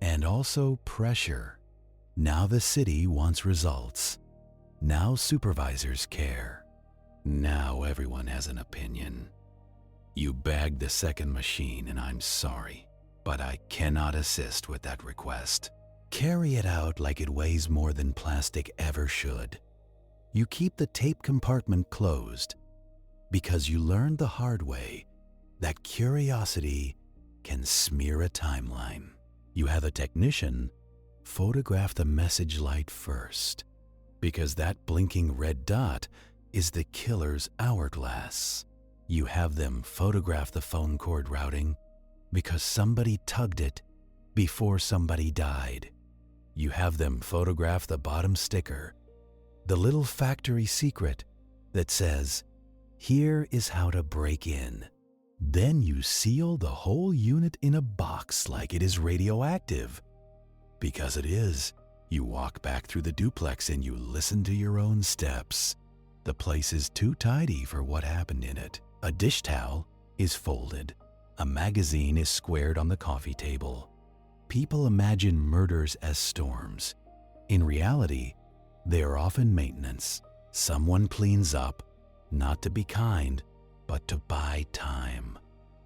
and also pressure. Now the city wants results. Now supervisors care. Now everyone has an opinion. You bagged the second machine, and I'm sorry, but I cannot assist with that request. Carry it out like it weighs more than plastic ever should. You keep the tape compartment closed because you learned the hard way that curiosity can smear a timeline. You have a technician photograph the message light first, because that blinking red dot is the killer's hourglass. You have them photograph the phone cord routing because somebody tugged it before somebody died. You have them photograph the bottom sticker, the little factory secret that says, "Here is how to break in." Then you seal the whole unit in a box like it is radioactive. Because it is. You walk back through the duplex and you listen to your own steps. The place is too tidy for what happened in it. A dish towel is folded. A magazine is squared on the coffee table. People imagine murders as storms. In reality, they are often maintenance. Someone cleans up, not to be kind, but to buy time.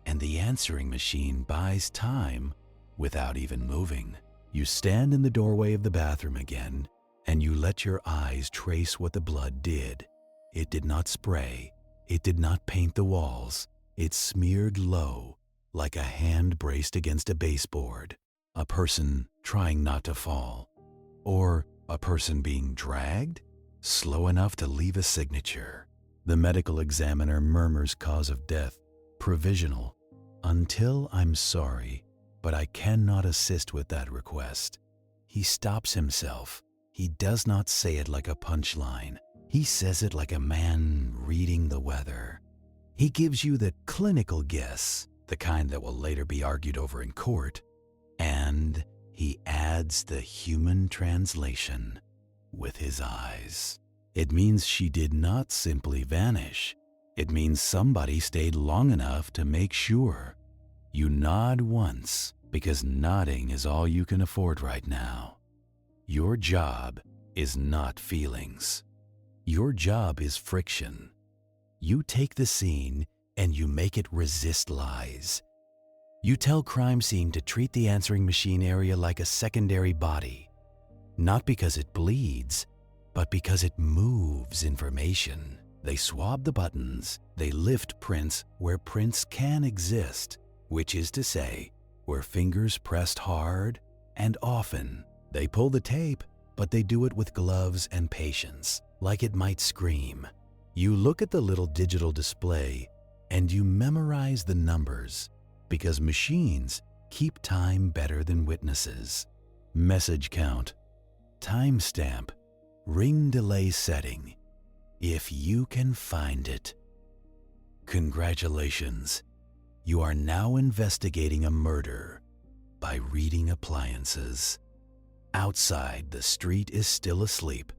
And the answering machine buys time without even moving. You stand in the doorway of the bathroom again, and you let your eyes trace what the blood did. It did not spray. It did not paint the walls. It smeared low, like a hand braced against a baseboard, a person trying not to fall, or a person being dragged, slow enough to leave a signature. The medical examiner murmurs cause of death, provisional, until I'm sorry, but I cannot assist with that request. He stops himself. He does not say it like a punchline. He says it like a man reading the weather. He gives you the clinical guess, the kind that will later be argued over in court, and he adds the human translation with his eyes. It means she did not simply vanish. It means somebody stayed long enough to make sure. You nod once because nodding is all you can afford right now. Your job is not feelings. Your job is friction. You take the scene and you make it resist lies. You tell crime scene to treat the answering machine area like a secondary body, not because it bleeds, but because it moves information. They swab the buttons. They lift prints where prints can exist, which is to say, where fingers pressed hard and often. They pull the tape, but they do it with gloves and patience, like it might scream. You look at the little digital display and you memorize the numbers because machines keep time better than witnesses. Message count, timestamp, ring delay setting, if you can find it. Congratulations, you are now investigating a murder by reading appliances. Outside, the street is still asleep.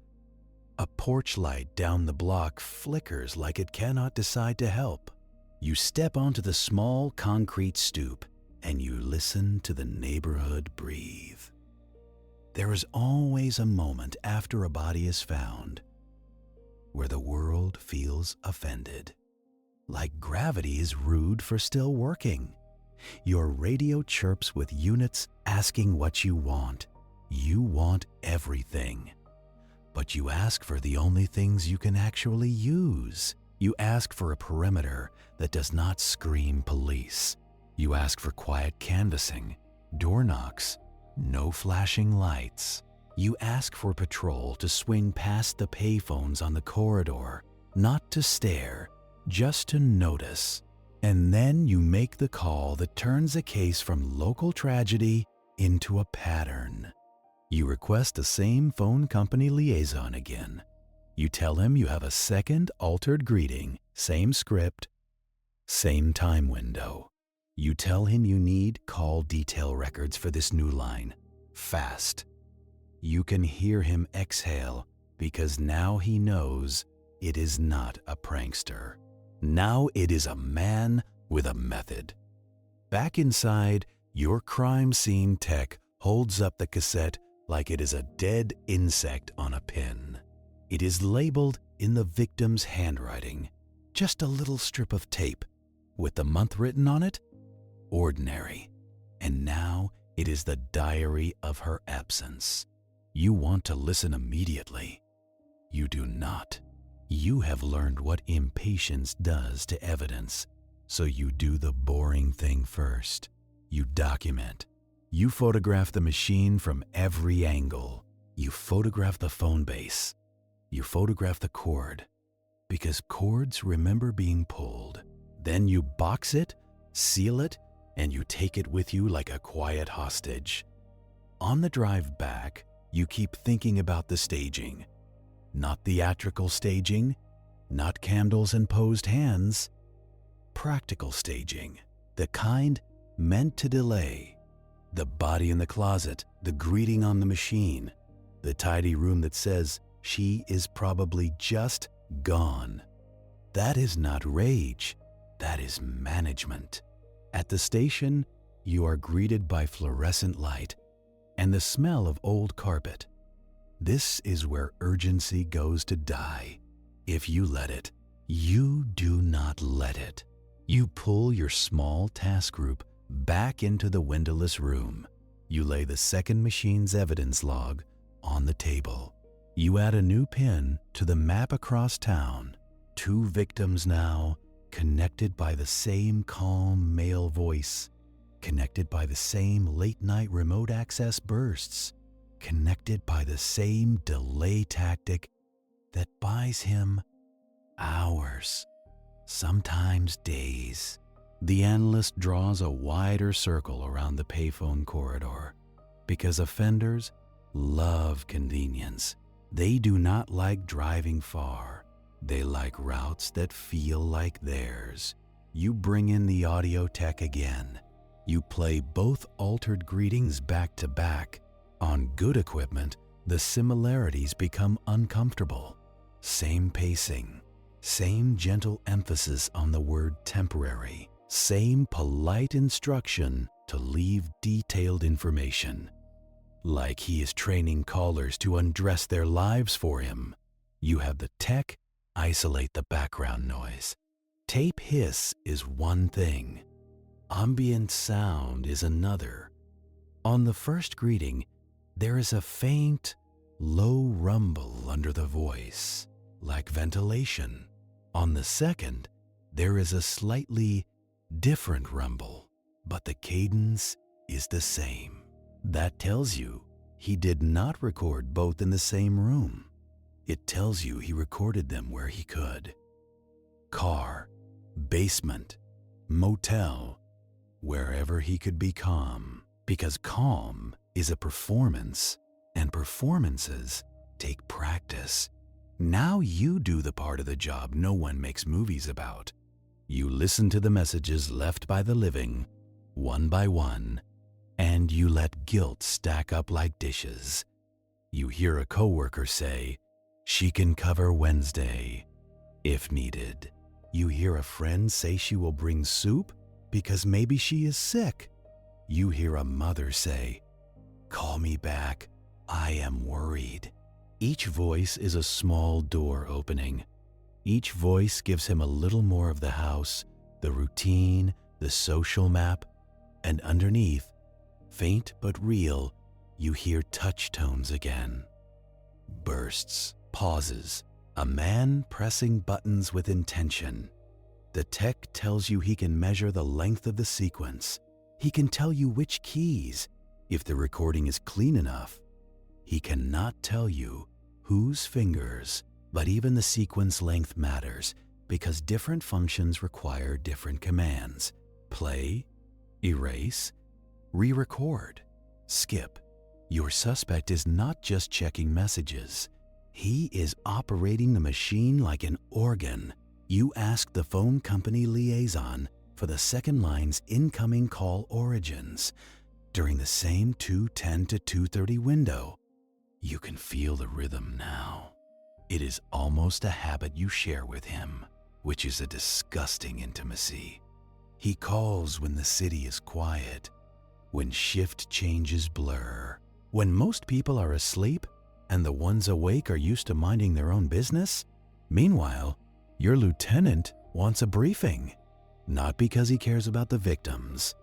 A porch light down the block flickers like it cannot decide to help. You step onto the small concrete stoop and you listen to the neighborhood breathe. There is always a moment after a body is found where the world feels offended. Like gravity is rude for still working. Your radio chirps with units asking what you want. You want everything. But you ask for the only things you can actually use. You ask for a perimeter that does not scream police. You ask for quiet canvassing, door knocks, no flashing lights. You ask for patrol to swing past the payphones on the corridor, not to stare, just to notice. And then you make the call that turns a case from local tragedy into a pattern. You request the same phone company liaison again. You tell him you have a second altered greeting, same script, same time window. You tell him you need call detail records for this new line, fast. You can hear him exhale because now he knows it is not a prankster. Now it is a man with a method. Back inside, your crime scene tech holds up the cassette like it is a dead insect on a pin. It is labeled in the victim's handwriting, just a little strip of tape with the month written on it, ordinary. And now it is the diary of her absence. You want to listen immediately. You do not. You have learned what impatience does to evidence, so you do the boring thing first. You document. You photograph the machine from every angle. You photograph the phone base. You photograph the cord, because cords remember being pulled. Then you box it, seal it, and you take it with you like a quiet hostage. On the drive back, you keep thinking about the staging. Not theatrical staging, not candles and posed hands. Practical staging, the kind meant to delay. The body in the closet, the greeting on the machine, the tidy room that says she is probably just gone. That is not rage, that is management. At the station, you are greeted by fluorescent light and the smell of old carpet. This is where urgency goes to die. If you let it, you do not let it. You pull your small task group back into the windowless room. You lay the second machine's evidence log on the table. You add a new pin to the map across town. 2 victims now, connected by the same calm male voice, connected by the same late-night remote access bursts, connected by the same delay tactic that buys him hours, sometimes days. The analyst draws a wider circle around the payphone corridor because offenders love convenience. They do not like driving far. They like routes that feel like theirs. You bring in the audio tech again. You play both altered greetings back to back. On good equipment, the similarities become uncomfortable. Same pacing, same gentle emphasis on the word temporary, same polite instruction to leave detailed information. Like he is training callers to undress their lives for him. You have the tech isolate the background noise. Tape hiss is one thing. Ambient sound is another. On the first greeting, there is a faint, low rumble under the voice, like ventilation. On the second, there is a slightly different rumble, but the cadence is the same. That tells you he did not record both in the same room. It tells you he recorded them where he could. Car, basement, motel, wherever he could be calm, because calm is a performance, and performances take practice. Now you do the part of the job no one makes movies about. You listen to the messages left by the living, one by one, and you let guilt stack up like dishes. You hear a coworker say, "She can cover Wednesday," if needed. You hear a friend say she will bring soup because maybe she is sick. You hear a mother say, "Call me back, I am worried." Each voice is a small door opening. Each voice gives him a little more of the house, the routine, the social map, and underneath, faint but real, you hear touch tones again. Bursts, pauses, a man pressing buttons with intention. The tech tells you he can measure the length of the sequence. He can tell you which keys, if the recording is clean enough. He cannot tell you whose fingers, but even the sequence length matters because different functions require different commands. Play, erase, re-record, skip. Your suspect is not just checking messages. He is operating the machine like an organ. You ask the phone company liaison for the second line's incoming call origins during the same 2:10 to 2:30 window. You can feel the rhythm now. It is almost a habit you share with him, which is a disgusting intimacy. He calls when the city is quiet, when shift changes blur, when most people are asleep and the ones awake are used to minding their own business. Meanwhile, your lieutenant wants a briefing, not because he cares about the victims,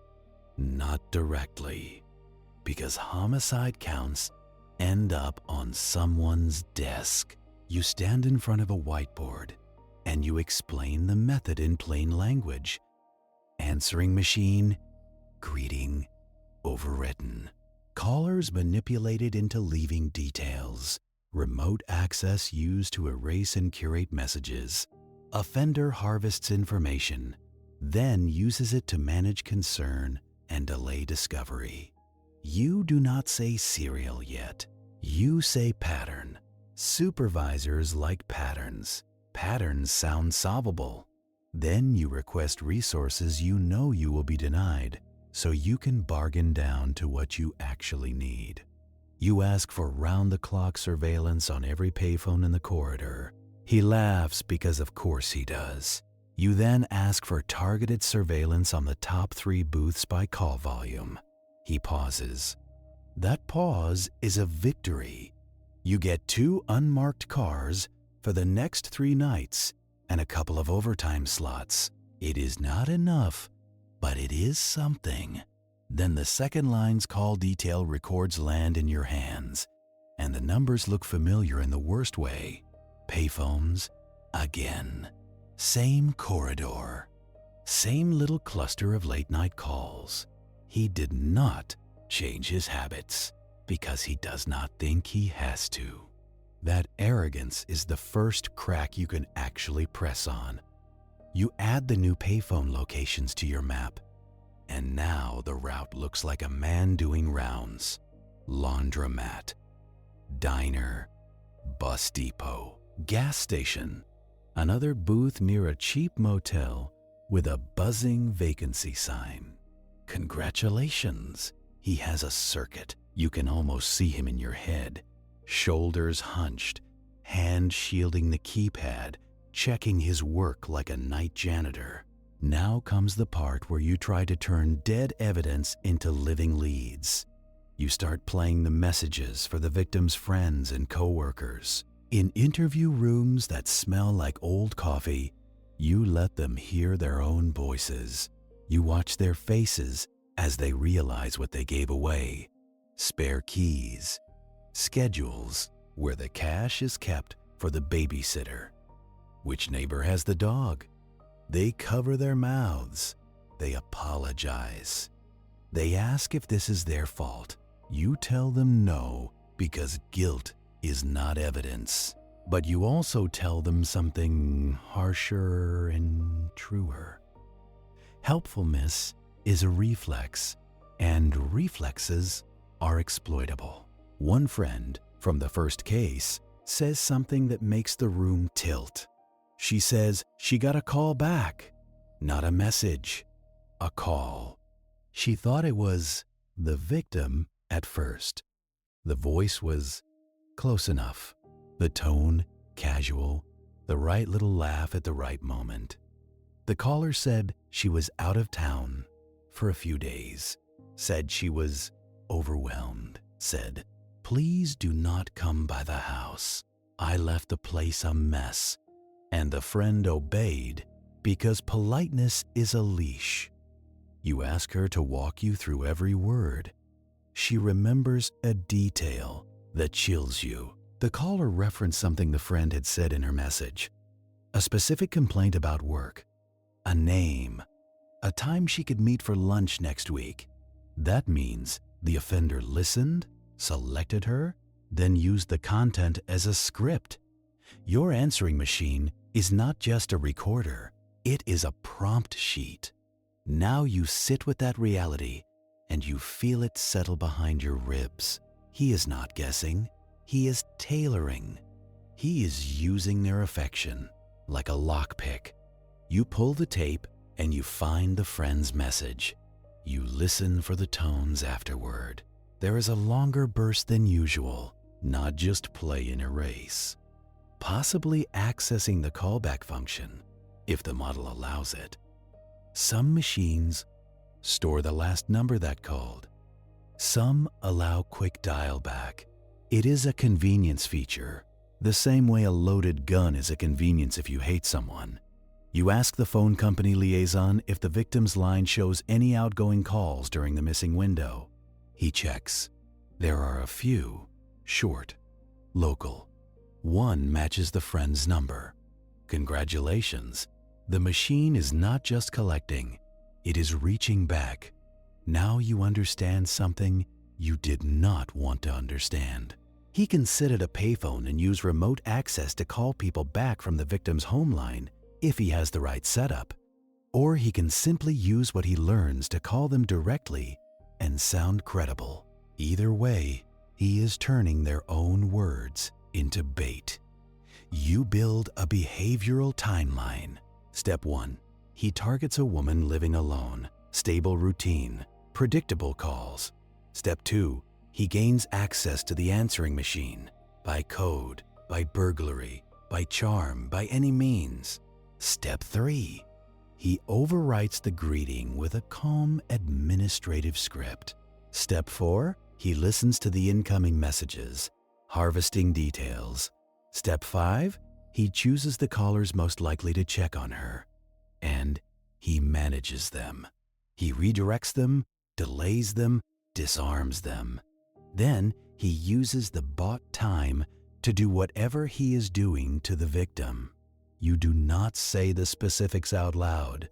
not directly, because homicide counts end up on someone's desk. You stand in front of a whiteboard and you explain the method in plain language. Answering machine, greeting, overwritten. Callers manipulated into leaving details. Remote access used to erase and curate messages. Offender harvests information, then uses it to manage concern and delay discovery. You do not say serial yet. You say pattern. Supervisors like patterns. Patterns sound solvable. Then you request resources you know you will be denied, so you can bargain down to what you actually need. You ask for round-the-clock surveillance on every payphone in the corridor. He laughs because of course he does. You then ask for targeted surveillance on the top 3 booths by call volume. He pauses. That pause is a victory. You get 2 unmarked cars for the next 3 nights and a couple of overtime slots. It is not enough, but it is something. Then the second line's call detail records land in your hands. and the numbers look familiar in the worst way. Payphones, again. Same corridor. Same little cluster of late-night calls. He did not change his habits because he does not think he has to. That arrogance is the first crack you can actually press on. You add the new payphone locations to your map, and now the route looks like a man doing rounds. Laundromat, diner, bus depot, gas station, another booth near a cheap motel with a buzzing vacancy sign. Congratulations, he has a circuit. You can almost see him in your head, shoulders hunched, hand shielding the keypad, checking his work like a night janitor. Now comes the part where you try to turn dead evidence into living leads. You start playing the messages for the victim's friends and coworkers. In interview rooms that smell like old coffee, you let them hear their own voices. You watch their faces as they realize what they gave away. Spare keys, schedules where the cash is kept for the babysitter. Which neighbor has the dog? They cover their mouths. They apologize. They ask if this is their fault. You tell them no because guilt is not evidence. But you also tell them something harsher and truer. Helpfulness is a reflex, and reflexes are exploitable. One friend from the first case says something that makes the room tilt. She says she got a call back, not a message, a call. She thought it was the victim at first. The voice was close enough, the tone casual, the right little laugh at the right moment. The caller said she was out of town for a few days, said she was overwhelmed, said, "Please do not come by the house. I left the place a mess." And the friend obeyed because politeness is a leash. You ask her to walk you through every word. She remembers a detail that chills you. The caller referenced something the friend had said in her message. A specific complaint about work, a name, a time she could meet for lunch next week. That means the offender listened, selected her, then used the content as a script. Your answering machine is not just a recorder, it is a prompt sheet. Now you sit with that reality and you feel it settle behind your ribs. He is not guessing, he is tailoring. He is using their affection like a lockpick. You pull the tape and you find the friend's message. You listen for the tones afterward. There is a longer burst than usual, not just play and erase. Possibly accessing the callback function, if the model allows it. Some machines store the last number that called. Some allow quick dial back. It is a convenience feature, the same way a loaded gun is a convenience if you hate someone. You ask the phone company liaison if the victim's line shows any outgoing calls during the missing window. He checks. There are a few, short, local. One matches the friend's number. Congratulations, the machine is not just collecting, it is reaching back. Now you understand something you did not want to understand. He can sit at a payphone and use remote access to call people back from the victim's home line if he has the right setup. Or he can simply use what he learns to call them directly and sound credible. Either way, he is turning their own words into bait. You build a behavioral timeline. Step 1. He targets a woman living alone. Stable routine. Predictable calls. Step 2. He gains access to the answering machine. By code, by burglary, by charm, by any means. Step 3. He overwrites the greeting with a calm administrative script. Step 4. He listens to the incoming messages, harvesting details. Step 5. He chooses the callers most likely to check on her, and he manages them. He redirects them, delays them, disarms them. Then he uses the bought time to do whatever he is doing to the victim. You do not say the specifics out loud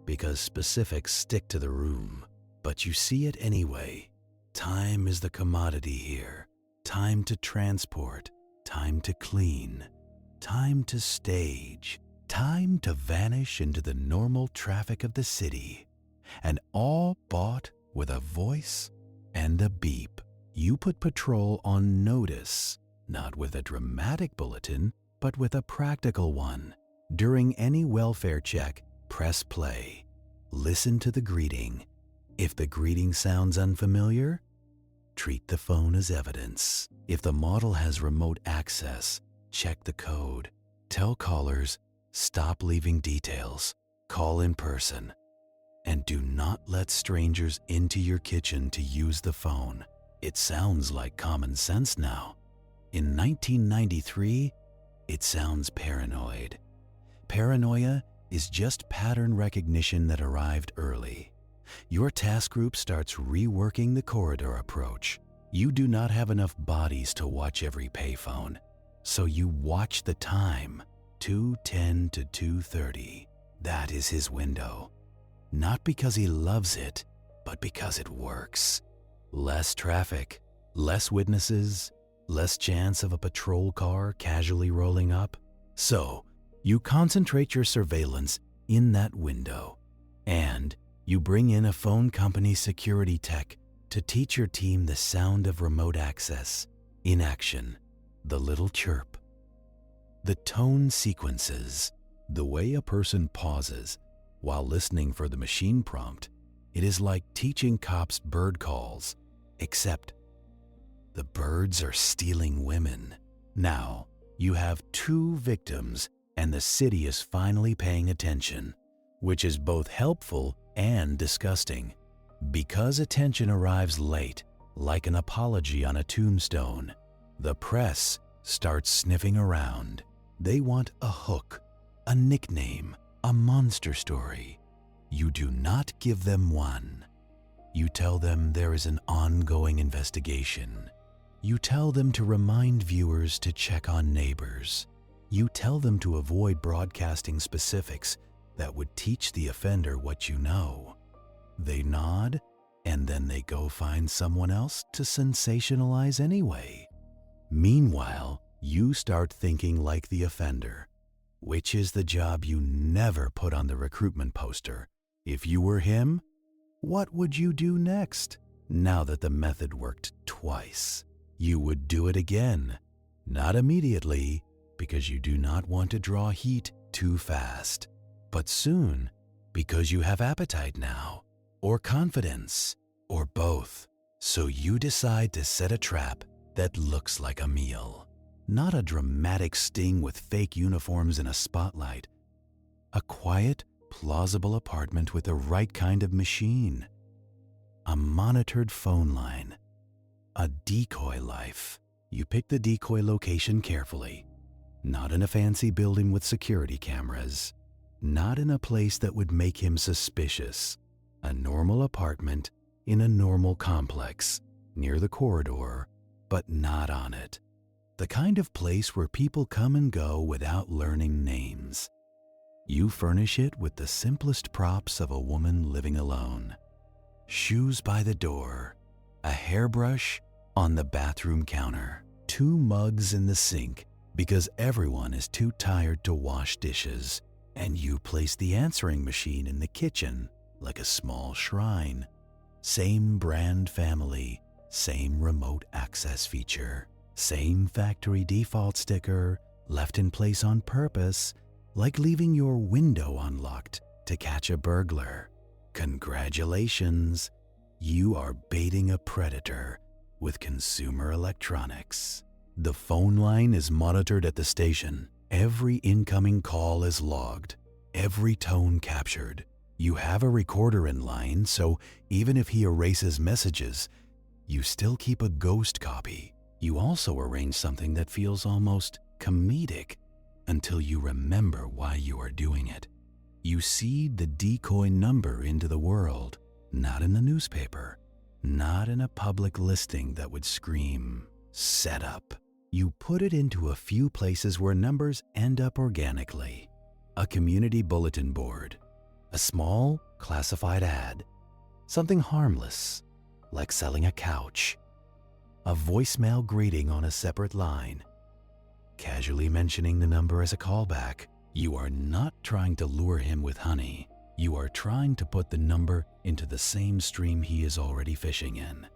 because specifics stick to the room, but you see it anyway. Time is the commodity here. Time to transport, time to clean, time to stage, time to vanish into the normal traffic of the city, and all bought with a voice and a beep. You put patrol on notice, not with a dramatic bulletin, but with a practical one. During any welfare check, press play. Listen to the greeting. If the greeting sounds unfamiliar, treat the phone as evidence. If the model has remote access, check the code. Tell callers, stop leaving details. Call in person. And do not let strangers into your kitchen to use the phone. It sounds like common sense now. In 1993, it sounds paranoid. Paranoia is just pattern recognition that arrived early. Your task group starts reworking the corridor approach. You do not have enough bodies to watch every payphone, so you watch the time, 2:10 to 2:30. That is his window. Not because he loves it, but because it works. Less traffic, less witnesses, less chance of a patrol car casually rolling up. So, you concentrate your surveillance in that window, and you bring in a phone company security tech to teach your team the sound of remote access in action, the little chirp, the tone sequences, the way a person pauses while listening for the machine prompt. It is like teaching cops bird calls, except the birds are stealing women. Now, you have 2 victims and the city is finally paying attention, which is both helpful and disgusting. Because attention arrives late, like an apology on a tombstone, the press starts sniffing around. They want a hook, a nickname, a monster story. You do not give them one. You tell them there is an ongoing investigation. You tell them to remind viewers to check on neighbors. You tell them to avoid broadcasting specifics that would teach the offender what you know. They nod, and then they go find someone else to sensationalize anyway. Meanwhile, you start thinking like the offender, which is the job you never put on the recruitment poster. If you were him, what would you do next? Now that the method worked twice, you would do it again. Not immediately, because you do not want to draw heat too fast, but soon, because you have appetite now, or confidence, or both. So you decide to set a trap that looks like a meal. Not a dramatic sting with fake uniforms and a spotlight. A quiet, plausible apartment with the right kind of machine. A monitored phone line. A decoy life. You pick the decoy location carefully. Not in a fancy building with security cameras. Not in a place that would make him suspicious. A normal apartment in a normal complex, near the corridor, but not on it. The kind of place where people come and go without learning names. You furnish it with the simplest props of a woman living alone. Shoes by the door, a hairbrush on the bathroom counter, 2 mugs in the sink because everyone is too tired to wash dishes, and you place the answering machine in the kitchen like a small shrine. Same brand family, same remote access feature, same factory default sticker, left in place on purpose, like leaving your window unlocked to catch a burglar. Congratulations, you are baiting a predator with consumer electronics. The phone line is monitored at the station. Every incoming call is logged, every tone captured. You have a recorder in line, so even if he erases messages, you still keep a ghost copy. You also arrange something that feels almost comedic until you remember why you are doing it. You seed the decoy number into the world, not in the newspaper, Not in a public listing that would scream, "Set up." You put it into a few places where numbers end up organically. A community bulletin board, a small classified ad, something harmless, like selling a couch, a voicemail greeting on a separate line, casually mentioning the number as a callback. You are not trying to lure him with honey. You are trying to put the number into the same stream he is already fishing in.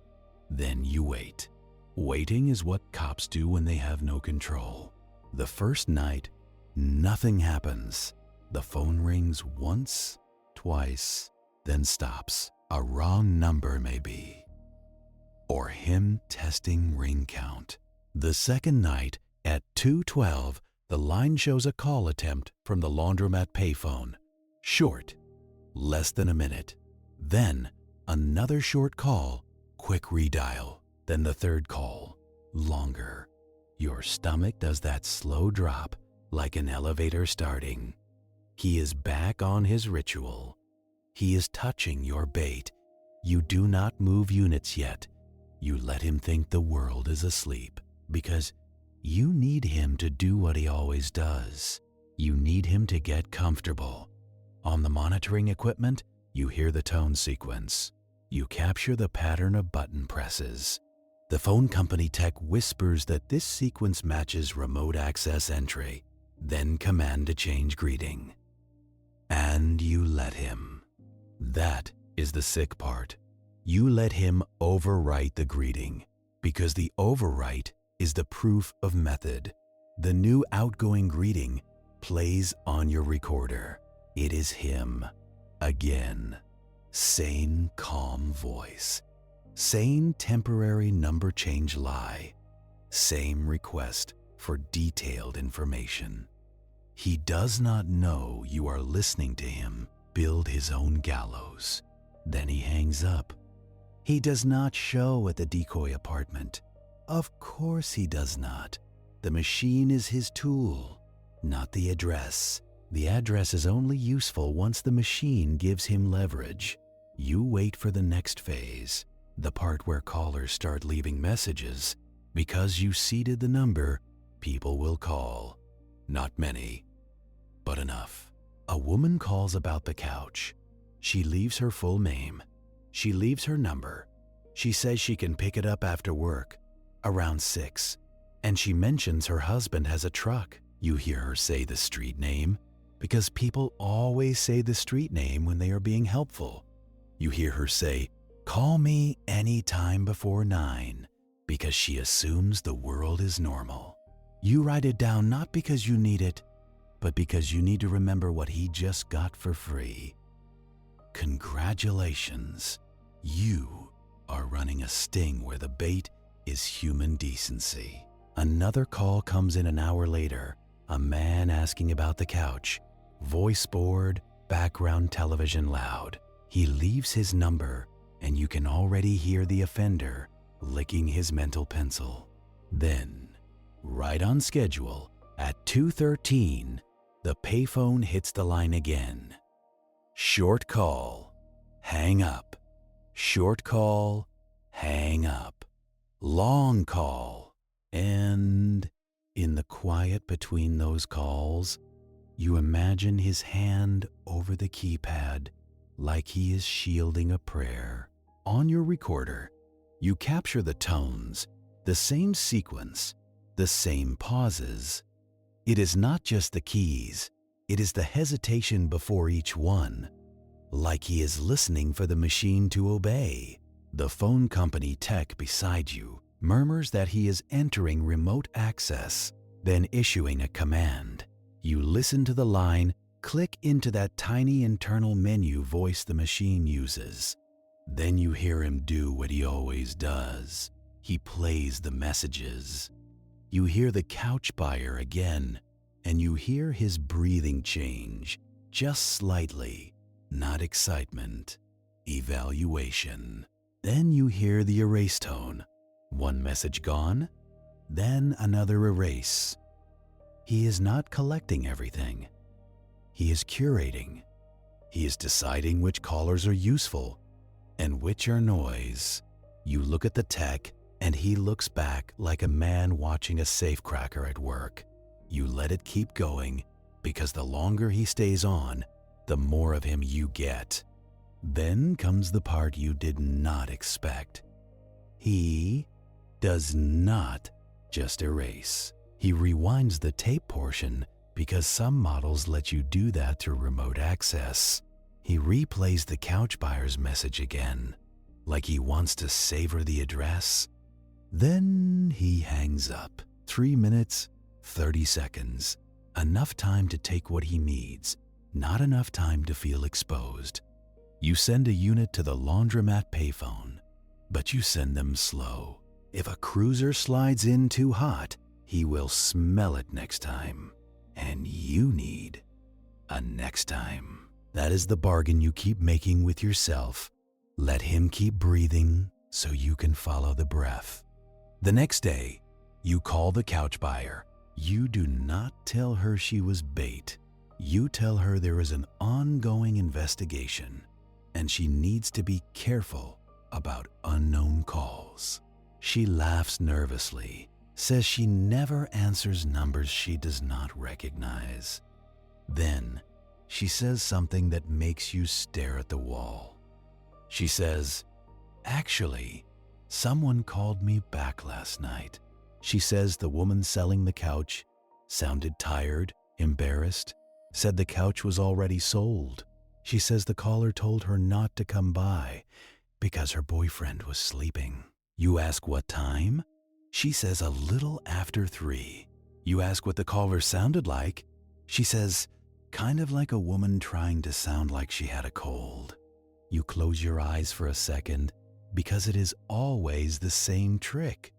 Then you wait. Waiting is what cops do when they have no control. The first night, nothing happens. The phone rings once, twice, then stops. A wrong number maybe. Or him testing ring count. The second night, at 2:12, the line shows a call attempt from the laundromat payphone. Short, less than a minute. Then another short call, quick redial. Then the third call, longer. Your stomach does that slow drop like an elevator starting. He is back on his ritual. He is touching your bait. You do not move units yet. You let him think the world is asleep because you need him to do what he always does. You need him to get comfortable. On the monitoring equipment, you hear the tone sequence. You capture the pattern of button presses. The phone company tech whispers that this sequence matches remote access entry, then command to change greeting. And you let him. That is the sick part. You let him overwrite the greeting because the overwrite is the proof of method. The new outgoing greeting plays on your recorder. It is him. Again. Same calm voice. Same temporary number change lie. Same request for detailed information. He does not know you are listening to him build his own gallows. Then he hangs up. He does not show at the decoy apartment. Of course he does not. The machine is his tool, not the address. The address is only useful once the machine gives him leverage. You wait for the next phase, the part where callers start leaving messages. Because you seeded the number, people will call. Not many, but enough. A woman calls about the couch. She leaves her full name. She leaves her number. She says she can pick it up after work, around 6, and she mentions her husband has a truck. You hear her say the street name, because people always say the street name when they are being helpful. You hear her say, "Call me any time before 9, because she assumes the world is normal. You write it down not because you need it, but because you need to remember what he just got for free. Congratulations, you are running a sting where the bait is human decency. Another call comes in an hour later, a man asking about the couch, voice board, background television loud. He leaves his number, and you can already hear the offender licking his mental pencil. Then, right on schedule, at 2:13, the payphone hits the line again. Short call, hang up. Short call, hang up. Long call, and in the quiet between those calls, you imagine his hand over the keypad like he is shielding a prayer. On your recorder, you capture the tones, the same sequence, the same pauses. It is not just the keys, it is the hesitation before each one, like he is listening for the machine to obey. The phone company tech beside you murmurs that he is entering remote access, then issuing a command. You listen to the line, click into that tiny internal menu voice the machine uses. Then you hear him do what he always does. He plays the messages. You hear the couch buyer again, and you hear his breathing change, just slightly, not excitement, evaluation. Then you hear the erase tone. One message gone, then another erase. He is not collecting everything. He is curating. He is deciding which callers are useful and which are noise. You look at the tech, and he looks back like a man watching a safecracker at work. You let it keep going, because the longer he stays on, the more of him you get. Then comes the part you did not expect. He does not just erase. He rewinds the tape portion because some models let you do that through remote access. He replays the couch buyer's message again, like he wants to savor the address. Then he hangs up. 3 minutes, 30 seconds. Enough time to take what he needs, not enough time to feel exposed. You send a unit to the laundromat payphone, but you send them slow. If a cruiser slides in too hot, he will smell it next time. And you need a next time. That is the bargain you keep making with yourself. Let him keep breathing so you can follow the breath. The next day, you call the couch buyer. You do not tell her she was bait. You tell her there is an ongoing investigation, and she needs to be careful about unknown calls. She laughs nervously, says she never answers numbers she does not recognize. Then, she says something that makes you stare at the wall. She says, "Actually, someone called me back last night." She says the woman selling the couch sounded tired, embarrassed, said the couch was already sold. She says the caller told her not to come by because her boyfriend was sleeping. You ask what time? She says a little after 3. You ask what the caller sounded like? She says, kind of like a woman trying to sound like she had a cold. You close your eyes for a second because it is always the same trick.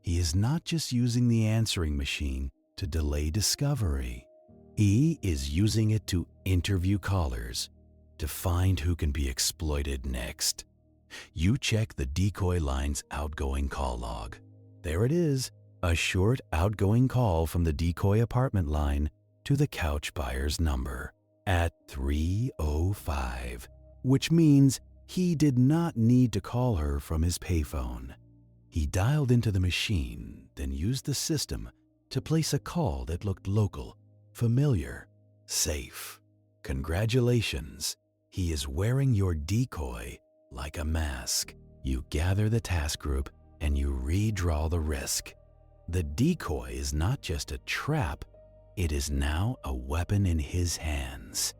He is not just using the answering machine to delay discovery. He is using it to interview callers, to find who can be exploited next. You check the decoy line's outgoing call log. There it is, a short outgoing call from the decoy apartment line to the couch buyer's number at 3:05, which means he did not need to call her from his payphone. He dialed into the machine, then used the system to place a call that looked local, familiar, safe. Congratulations, he is wearing your decoy like a mask. You gather the task group and you redraw the risk. The decoy is not just a trap, it is now a weapon in his hands.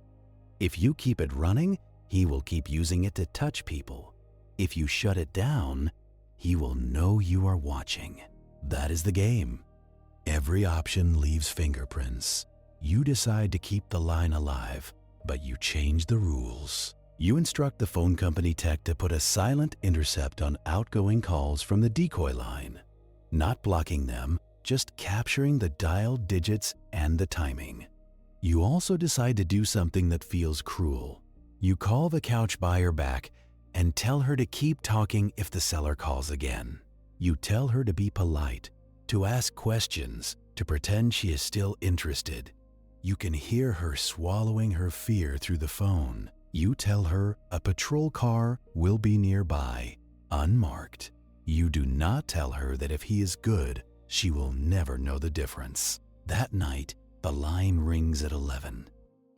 If you keep it running, he will keep using it to touch people. If you shut it down, he will know you are watching. That is the game. Every option leaves fingerprints. You decide to keep the line alive, but you change the rules. You instruct the phone company tech to put a silent intercept on outgoing calls from the decoy line. Not blocking them, just capturing the dialed digits and the timing. You also decide to do something that feels cruel. You call the couch buyer back and tell her to keep talking if the seller calls again. You tell her to be polite, to ask questions, to pretend she is still interested. You can hear her swallowing her fear through the phone. You tell her a patrol car will be nearby, unmarked. You do not tell her that if he is good, she will never know the difference. That night, the line rings at 11.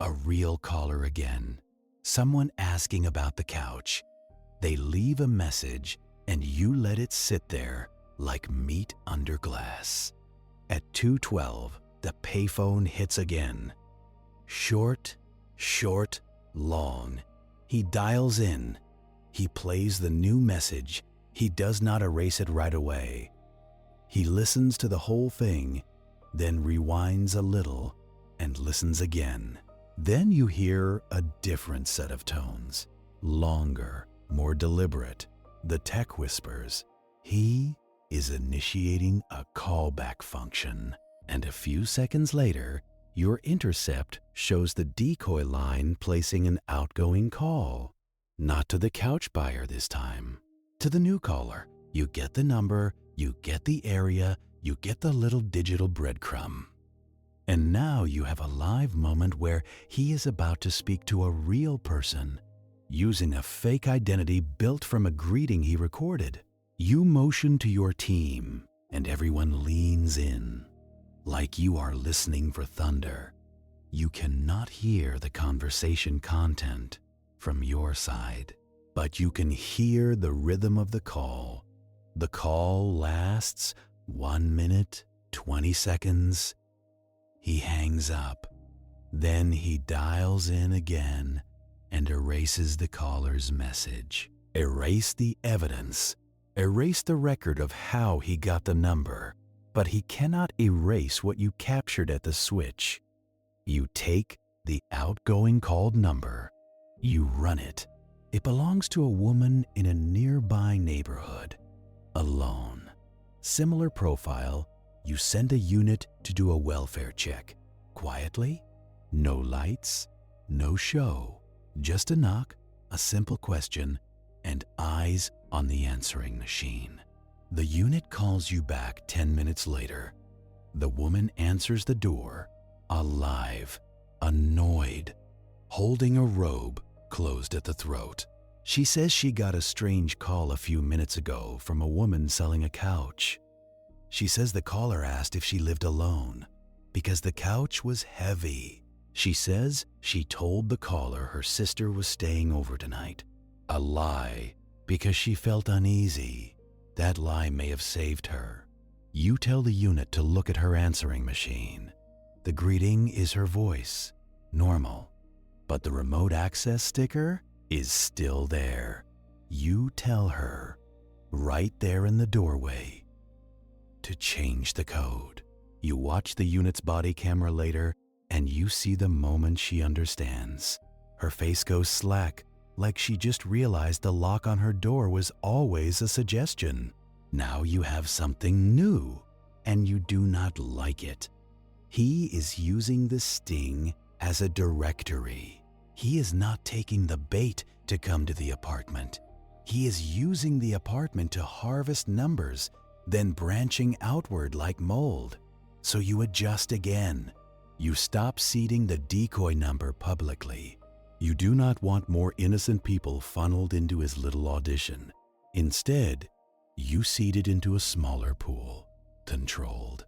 A real caller again. Someone asking about the couch. They leave a message and you let it sit there like meat under glass. At 2:12, the payphone hits again. Short, long. He dials in. He plays the new message. He does not erase it right away. He listens to the whole thing, then rewinds a little and listens again. Then you hear a different set of tones, longer, more deliberate. The tech whispers, he is initiating a callback function. And a few seconds later, your intercept shows the decoy line placing an outgoing call. Not to the couch buyer this time, to the new caller. You get the number, you get the area, you get the little digital breadcrumb. And now you have a live moment where he is about to speak to a real person, using a fake identity built from a greeting he recorded. You motion to your team and everyone leans in, like you are listening for thunder. You cannot hear the conversation content from your side, but you can hear the rhythm of the call. The call lasts 1 minute, 20 seconds. He hangs up. Then he dials in again and erases the caller's message. Erase the evidence. Erase the record of how he got the number, but he cannot erase what you captured at the switch. You take the outgoing called number. You run it. It belongs to a woman in a nearby neighborhood. Alone. Similar profile. You send a unit to do a welfare check. Quietly. No lights. No show. Just a knock, a simple question, and eyes on the answering machine. The unit calls you back 10 minutes later. The woman answers the door, alive, annoyed, holding a robe closed at the throat. She says she got a strange call a few minutes ago from a woman selling a couch. She says the caller asked if she lived alone because the couch was heavy. She says she told the caller her sister was staying over tonight. A lie, because she felt uneasy. That lie may have saved her. You tell the unit to look at her answering machine. The greeting is her voice, normal, but the remote access sticker is still there. You tell her, right there in the doorway, to change the code. You watch the unit's body camera later, and you see the moment she understands. Her face goes slack, like she just realized the lock on her door was always a suggestion. Now you have something new, and you do not like it. He is using the sting as a directory. He is not taking the bait to come to the apartment. He is using the apartment to harvest numbers, then branching outward like mold. So you adjust again. You stop seeding the decoy number publicly. You do not want more innocent people funneled into his little audition. Instead, you seed it into a smaller pool, controlled.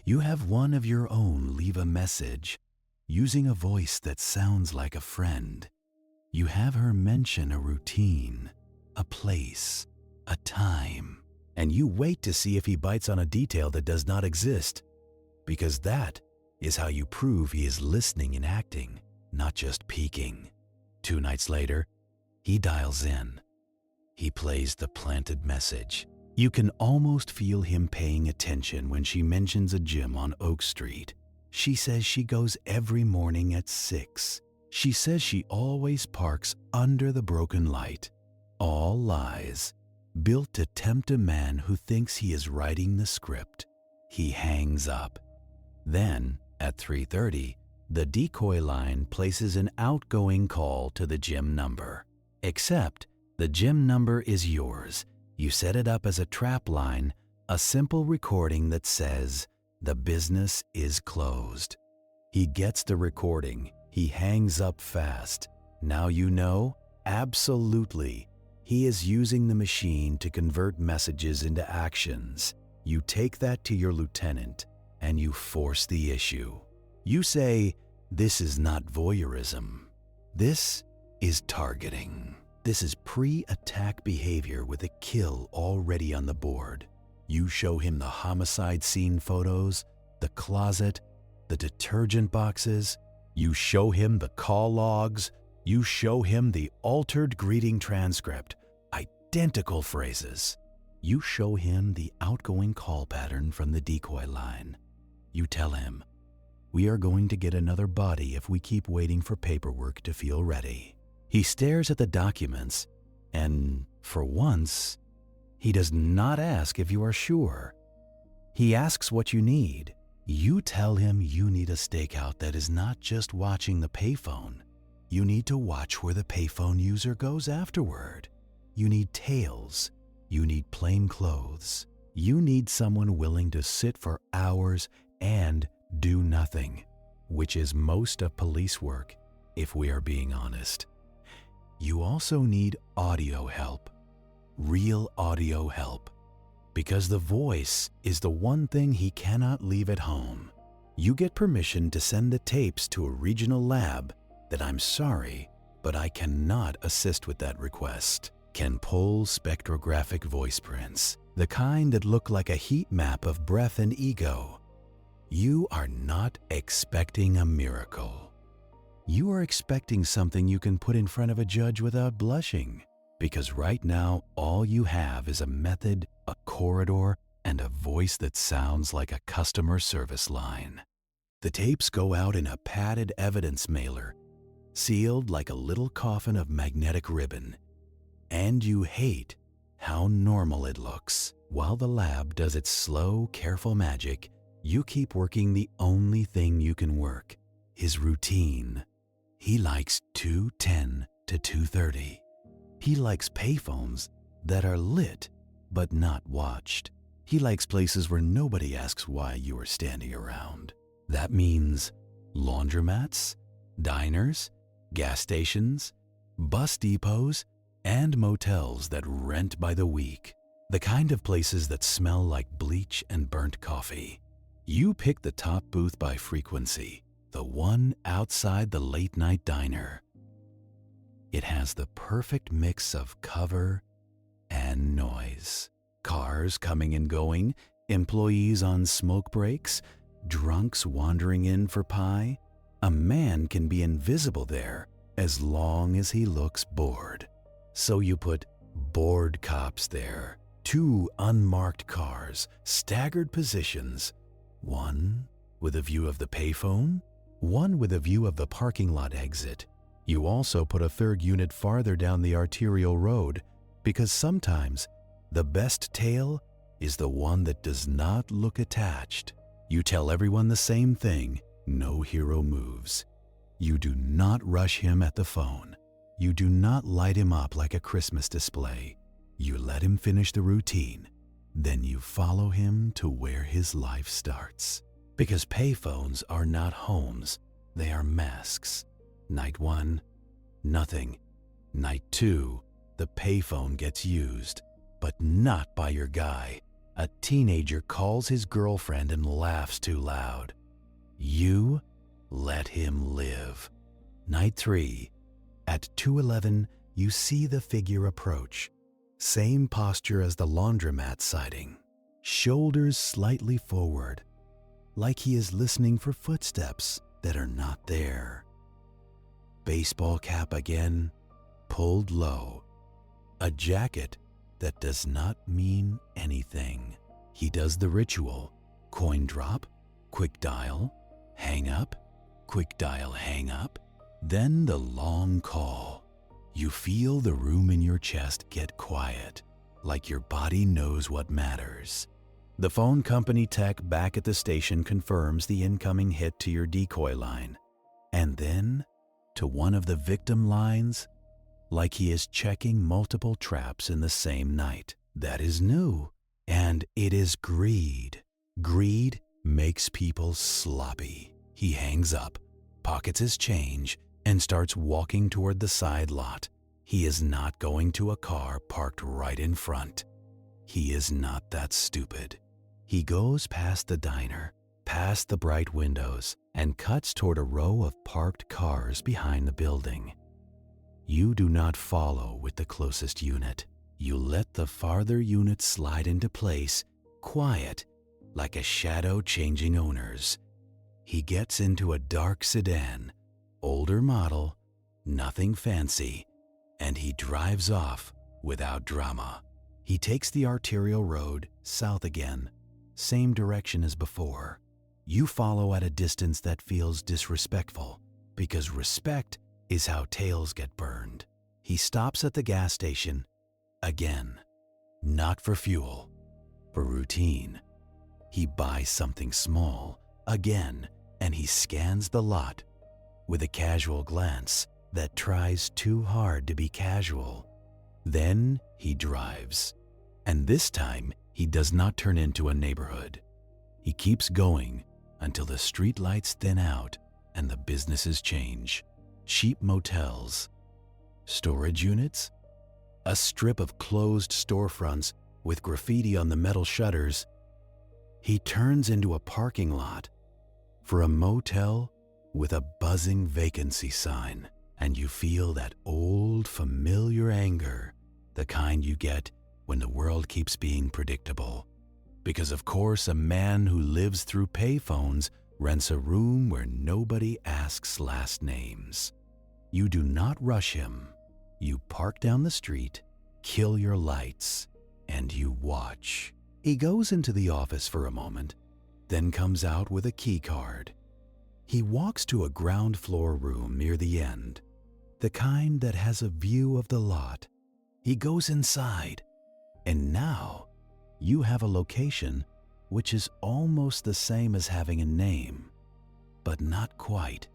You have one of your own leave a message, using a voice that sounds like a friend. You have her mention a routine, a place, a time, and you wait to see if he bites on a detail that does not exist, because that is how you prove he is listening and acting, not just peeking. 2 nights later, he dials in. He plays the planted message. You can almost feel him paying attention when she mentions a gym on Oak Street. She says she goes every morning at 6. She says she always parks under the broken light. All lies, built to tempt a man who thinks he is writing the script. He hangs up. Then, at 3:30, the decoy line places an outgoing call to the gym number. Except, the gym number is yours. You set it up as a trap line, a simple recording that says, "The business is closed." He gets the recording. He hangs up fast. Now you know, absolutely, he is using the machine to convert messages into actions. You take that to your lieutenant, and you force the issue. You say, "This is not voyeurism. This is targeting. This is pre-attack behavior with a kill already on the board." You show him the homicide scene photos, the closet, the detergent boxes. You show him the call logs. You show him the altered greeting transcript, identical phrases. You show him the outgoing call pattern from the decoy line. You tell him, "We are going to get another body if we keep waiting for paperwork to feel ready." He stares at the documents, and for once, he does not ask if you are sure. He asks what you need. You tell him you need a stakeout that is not just watching the payphone. You need to watch where the payphone user goes afterward. You need tails. You need plain clothes. You need someone willing to sit for hours and do nothing, which is most of police work, if we are being honest. You also need audio help. real audio help. Because the voice is the one thing he cannot leave at home. You get permission to send the tapes to a regional lab that, I'm sorry, but I cannot assist with that request. Can pull spectrographic voice prints, the kind that look like a heat map of breath and ego. You are not expecting a miracle. You are expecting something you can put in front of a judge without blushing, because right now all you have is a method, a corridor, and a voice that sounds like a customer service line. The tapes go out in a padded evidence mailer, sealed like a little coffin of magnetic ribbon. And you hate how normal it looks. While the lab does its slow, careful magic, you keep working the only thing you can work, his routine. He likes 2:10 to 2:30. He likes payphones that are lit but not watched. He likes places where nobody asks why you are standing around. That means laundromats, diners, gas stations, bus depots, and motels that rent by the week. The kind of places that smell like bleach and burnt coffee. You pick the top booth by frequency, the one outside the late-night diner. It has the perfect mix of cover and noise. Cars coming and going, employees on smoke breaks, drunks wandering in for pie. A man can be invisible there as long as he looks bored. So you put bored cops there, 2 unmarked cars, staggered positions, one with a view of the payphone, one with a view of the parking lot exit. You also put a third unit farther down the arterial road, because sometimes the best tale is the one that does not look attached. You tell everyone the same thing, no hero moves. You do not rush him at the phone. You do not light him up like a Christmas display. You let him finish the routine. Then you follow him to where his life starts. Because payphones are not homes, they are masks. Night 1, nothing. Night 2, the payphone gets used, but not by your guy. A teenager calls his girlfriend and laughs too loud. You let him live. Night 3, at 2:11, you see the figure approach. Same posture as the laundromat sighting. Shoulders slightly forward, like he is listening for footsteps that are not there. Baseball cap again, pulled low. A jacket that does not mean anything. He does the ritual. Coin drop, quick dial, hang up, quick dial, hang up. Then the long call. You feel the room in your chest get quiet, like your body knows what matters. The phone company tech back at the station confirms the incoming hit to your decoy line, and then to one of the victim lines, like he is checking multiple traps in the same night. That is new, and it is greed. Greed makes people sloppy. He hangs up, pockets his change, and starts walking toward the side lot. He is not going to a car parked right in front. He is not that stupid. He goes past the diner, past the bright windows, and cuts toward a row of parked cars behind the building. You do not follow with the closest unit. You let the farther unit slide into place, quiet, like a shadow changing owners. He gets into a dark sedan, older model, nothing fancy, and he drives off without drama. He takes the arterial road south again, same direction as before. You follow at a distance that feels disrespectful, because respect is how tails get burned. He stops at the gas station again, not for fuel, for routine. He buys something small again, and he scans the lot with a casual glance that tries too hard to be casual. Then he drives, and this time he does not turn into a neighborhood. He keeps going until the street lights thin out and the businesses change. Cheap motels, storage units, a strip of closed storefronts with graffiti on the metal shutters. He turns into a parking lot for a motel with a buzzing vacancy sign, and you feel that old familiar anger, the kind you get when the world keeps being predictable. Because of course a man who lives through payphones rents a room where nobody asks last names. You do not rush him. You park down the street, kill your lights, and you watch. He goes into the office for a moment, then comes out with a key card. He walks to a ground floor room near the end, the kind that has a view of the lot. He goes inside, and now you have a location which is almost the same as having a name, but not quite,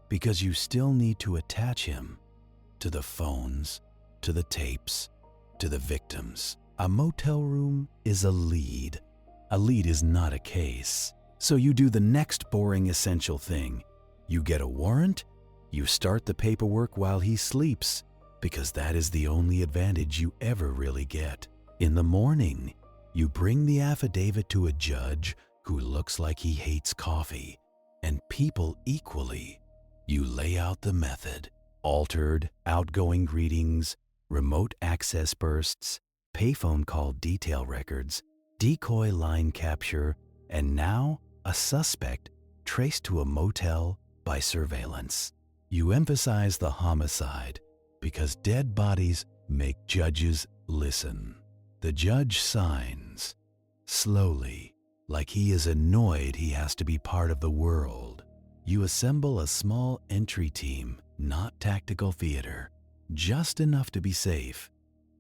because you still need to attach him to the phones, to the tapes, to the victims. A motel room is a lead. A lead is not a case. So you do the next boring essential thing. You get a warrant, you start the paperwork while he sleeps, because that is the only advantage you ever really get. In the morning, you bring the affidavit to a judge who looks like he hates coffee, and people equally. You lay out the method: altered, outgoing greetings, remote access bursts, payphone call detail records, decoy line capture, and now a suspect traced to a motel by surveillance. You emphasize the homicide because dead bodies make judges listen. The judge signs, slowly, like he is annoyed he has to be part of the world. You assemble a small entry team, not tactical theater, just enough to be safe.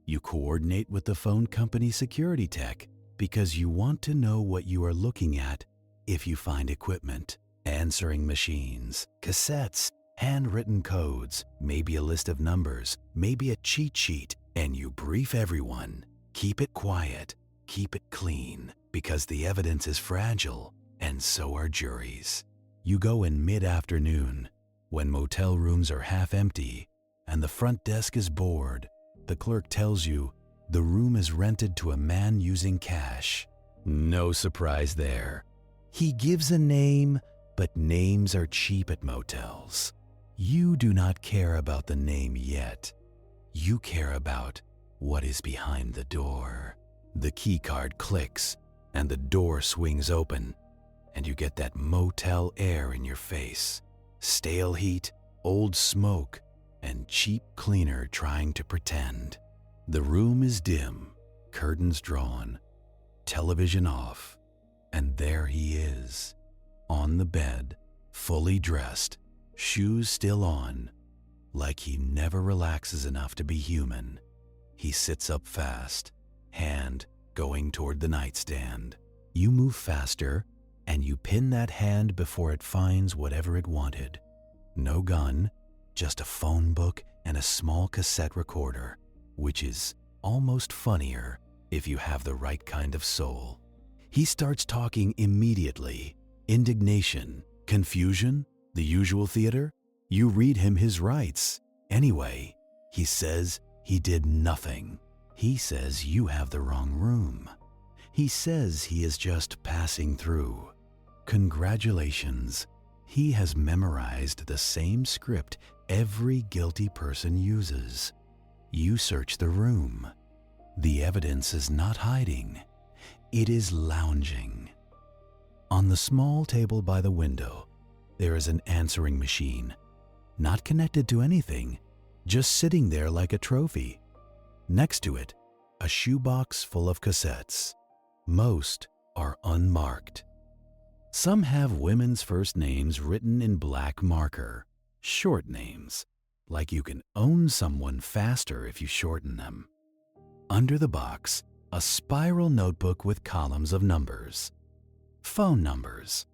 You coordinate with the phone company security tech because you want to know what you are looking at if you find equipment, answering machines, cassettes, handwritten codes, maybe a list of numbers, maybe a cheat sheet, and you brief everyone. Keep it quiet, keep it clean, because the evidence is fragile, and so are juries. You go in mid-afternoon, when motel rooms are half empty, and the front desk is bored. The clerk tells you the room is rented to a man using cash. No surprise there. He gives a name, but names are cheap at motels. You do not care about the name yet. You care about what is behind the door. The key card clicks, and the door swings open, and you get that motel air in your face. Stale heat, old smoke, and cheap cleaner trying to pretend. The room is dim, curtains drawn, television off, and there he is, on the bed, fully dressed, shoes still on, like he never relaxes enough to be human. He sits up fast, hand going toward the nightstand. You move faster, and you pin that hand before it finds whatever it wanted. No gun, just a phone book and a small cassette recorder, which is almost funnier if you have the right kind of soul. He starts talking immediately. Indignation, confusion, the usual theater. You read him his rights. Anyway, he says he did nothing. He says you have the wrong room. He says he is just passing through. Congratulations. He has memorized the same script every guilty person uses. You search the room. The evidence is not hiding. It is lounging. On the small table by the window, there is an answering machine, not connected to anything, just sitting there like a trophy. Next to it, a shoebox full of cassettes. Most are unmarked. Some have women's first names written in black marker, short names, like you can own someone faster if you shorten them. Under the box, a spiral notebook with columns of numbers. Phone numbers,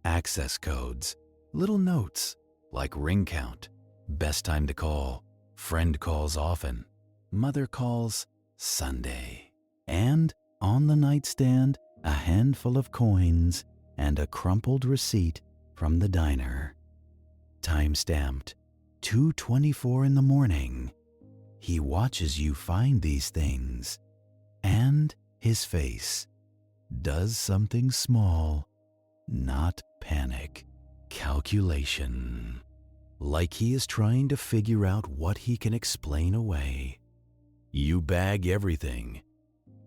access codes, little notes like ring count, best time to call, friend calls often, mother calls Sunday. And on the nightstand, a handful of coins and a crumpled receipt from the diner. Time stamped, 2:24 in the morning. He watches you find these things, and his face does something small, not panic, calculation, like he is trying to figure out what he can explain away. You bag everything.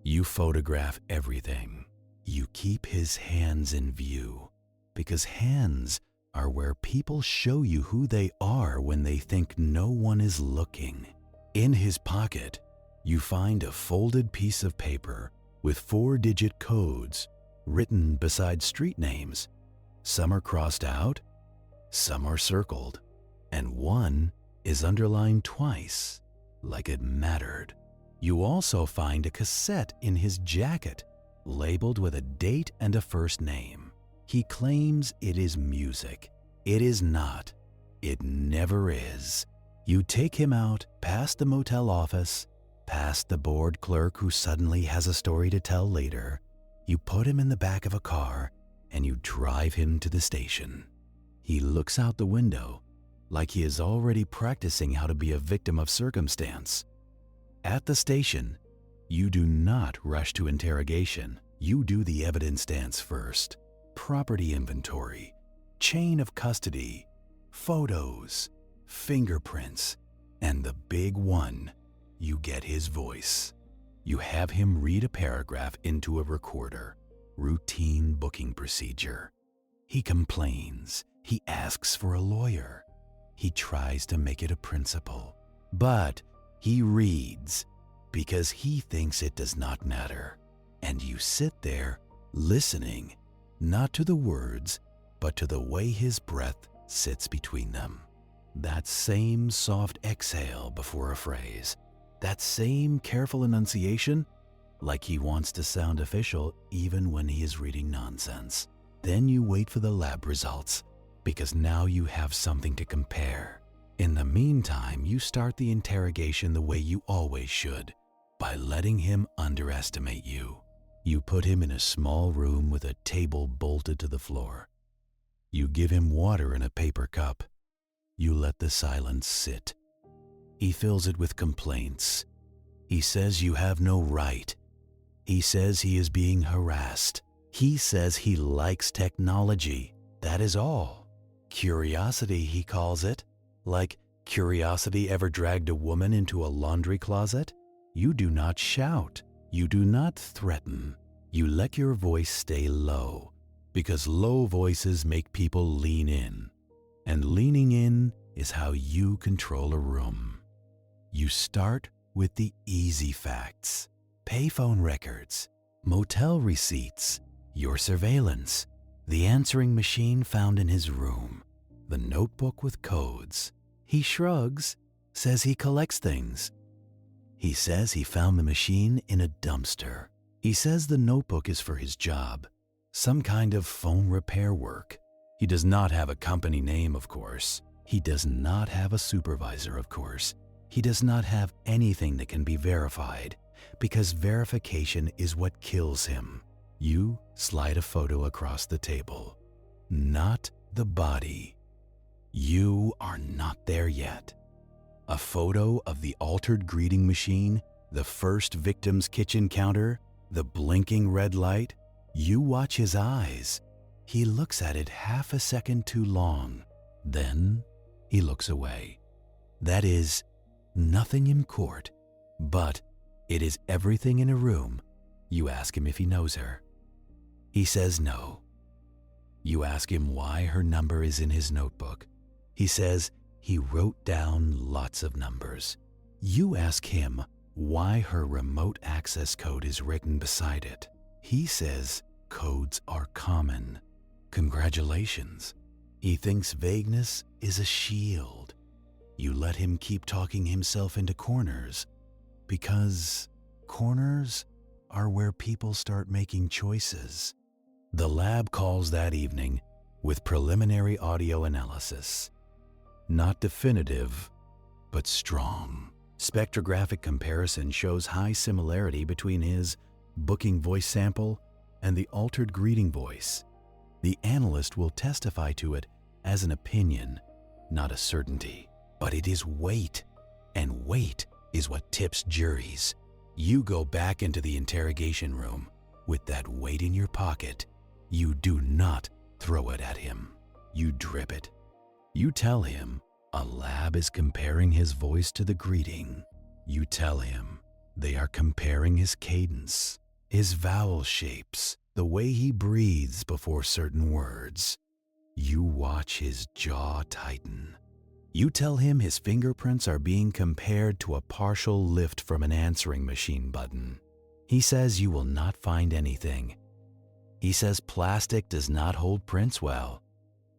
You photograph everything. You keep his hands in view, because hands are where people show you who they are when they think no one is looking. In his pocket, you find a folded piece of paper with 4-digit codes written beside street names. Some are crossed out, some are circled, and one is underlined twice, like it mattered. You also find a cassette in his jacket, labeled with a date and a first name. He claims it is music. It is not. It never is. You take him out past the motel office, past the bored clerk who suddenly has a story to tell later. You put him in the back of a car and you drive him to the station. He looks out the window like he is already practicing how to be a victim of circumstance. At the station, you do not rush to interrogation. You do the evidence dance first. Property inventory, chain of custody, photos, fingerprints, and the big one, you get his voice. You have him read a paragraph into a recorder. Routine booking procedure. He complains. He asks for a lawyer. He tries to make it a principle. But he reads because he thinks it does not matter. And you sit there listening, not to the words, but to the way his breath sits between them. That same soft exhale before a phrase. That same careful enunciation, like he wants to sound official even when he is reading nonsense. Then you wait for the lab results, because now you have something to compare. In the meantime, you start the interrogation the way you always should, by letting him underestimate you. You put him in a small room with a table bolted to the floor. You give him water in a paper cup. You let the silence sit. He fills it with complaints. He says you have no right. He says he is being harassed. He says he likes technology. That is all. Curiosity, he calls it. Like curiosity ever dragged a woman into a laundry closet? You do not shout. You do not threaten. You let your voice stay low, because low voices make people lean in. And leaning in is how you control a room. You start with the easy facts. Payphone records, motel receipts, your surveillance, the answering machine found in his room, the notebook with codes. He shrugs, says he collects things. He says he found the machine in a dumpster. He says the notebook is for his job, some kind of phone repair work. He does not have a company name, of course. He does not have a supervisor, of course. He does not have anything that can be verified, because verification is what kills him. You slide a photo across the table. Not the body. You are not there yet. A photo of the altered greeting machine, the first victim's kitchen counter, the blinking red light. You watch his eyes. He looks at it half a second too long. Then he looks away. That is nothing in court, but it is everything in a room. You ask him if he knows her. He says no. You ask him why her number is in his notebook. He says he wrote down lots of numbers. You ask him why her remote access code is written beside it. He says codes are common. Congratulations. He thinks vagueness is a shield. You let him keep talking himself into corners, because corners are where people start making choices. The lab calls that evening with preliminary audio analysis. Not definitive, but strong. Spectrographic comparison shows high similarity between his booking voice sample and the altered greeting voice. The analyst will testify to it as an opinion, not a certainty. But it is weight, and weight is what tips juries. You go back into the interrogation room with that weight in your pocket. You do not throw it at him. You drip it. You tell him a lab is comparing his voice to the greeting. You tell him they are comparing his cadence, his vowel shapes, the way he breathes before certain words. You watch his jaw tighten. You tell him his fingerprints are being compared to a partial lift from an answering machine button. He says you will not find anything. He says plastic does not hold prints well,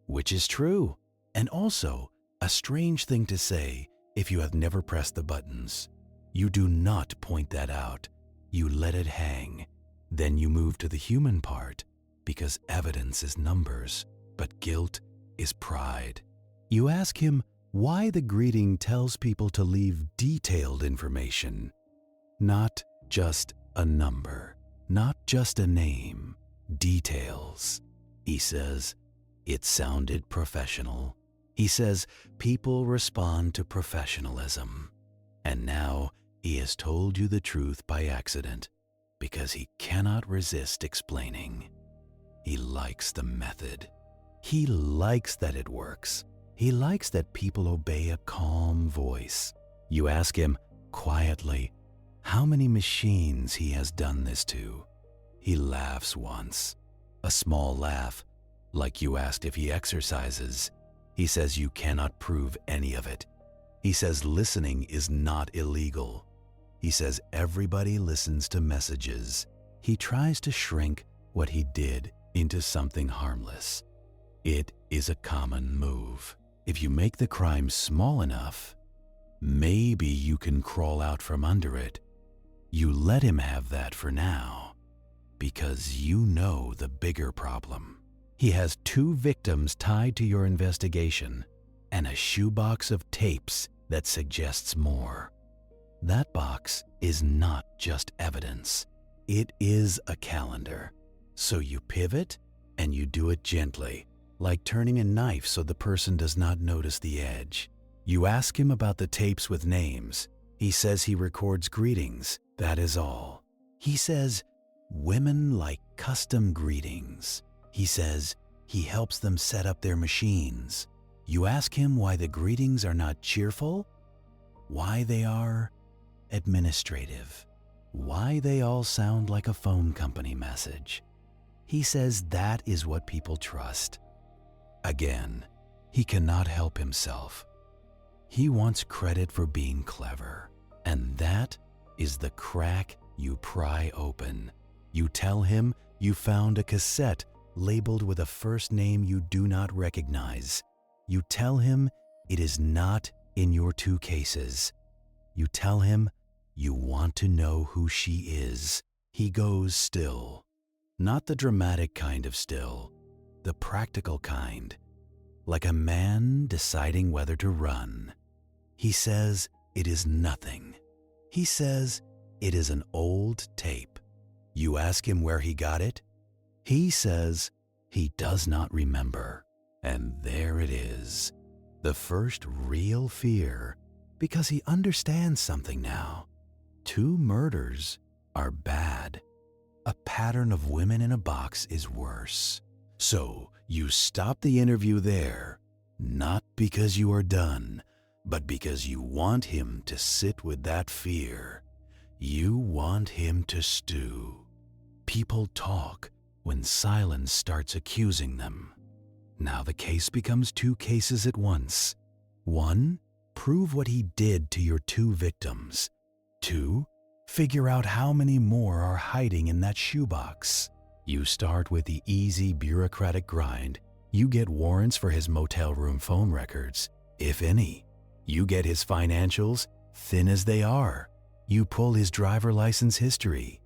which is true, and also a strange thing to say if you have never pressed the buttons. You do not point that out. You let it hang. Then you move to the human part, because evidence is numbers, but guilt is pride. You ask him why the greeting tells people to leave detailed information, not just a number, not just a name, details. He says, it sounded professional. He says, people respond to professionalism. And now he has told you the truth by accident because he cannot resist explaining. He likes the method. He likes that it works. He likes that people obey a calm voice. You ask him quietly how many machines he has done this to. He laughs once, a small laugh, like you asked if he exercises. He says you cannot prove any of it. He says listening is not illegal. He says everybody listens to messages. He tries to shrink what he did into something harmless. It is a common move. If you make the crime small enough, maybe you can crawl out from under it. You let him have that for now, because you know the bigger problem. He has 2 victims tied to your investigation and a shoebox of tapes that suggests more. That box is not just evidence. It is a calendar. So you pivot and you do it gently, like turning a knife so the person does not notice the edge. You ask him about the tapes with names. He says he records greetings. That is all. He says women like custom greetings. He says he helps them set up their machines. You ask him why the greetings are not cheerful, why they are administrative, why they all sound like a phone company message. He says that is what people trust. Again, he cannot help himself. He wants credit for being clever, and that is the crack you pry open. You tell him you found a cassette labeled with a first name you do not recognize. You tell him it is not in your 2 cases. You tell him you want to know who she is. He goes still. Not the dramatic kind of still, the practical kind, like a man deciding whether to run. He says it is nothing. He says it is an old tape. You ask him where he got it. He says he does not remember. And there it is, the first real fear, because he understands something now. 2 murders are bad. A pattern of women in a box is worse. So you stop the interview there, not because you are done, but because you want him to sit with that fear. You want him to stew. People talk when silence starts accusing them. Now the case becomes 2 cases at once. 1, prove what he did to your 2 victims. 2, figure out how many more are hiding in that shoebox. You start with the easy bureaucratic grind. You get warrants for his motel room phone records, if any. You get his financials, thin as they are. You pull his driver license history.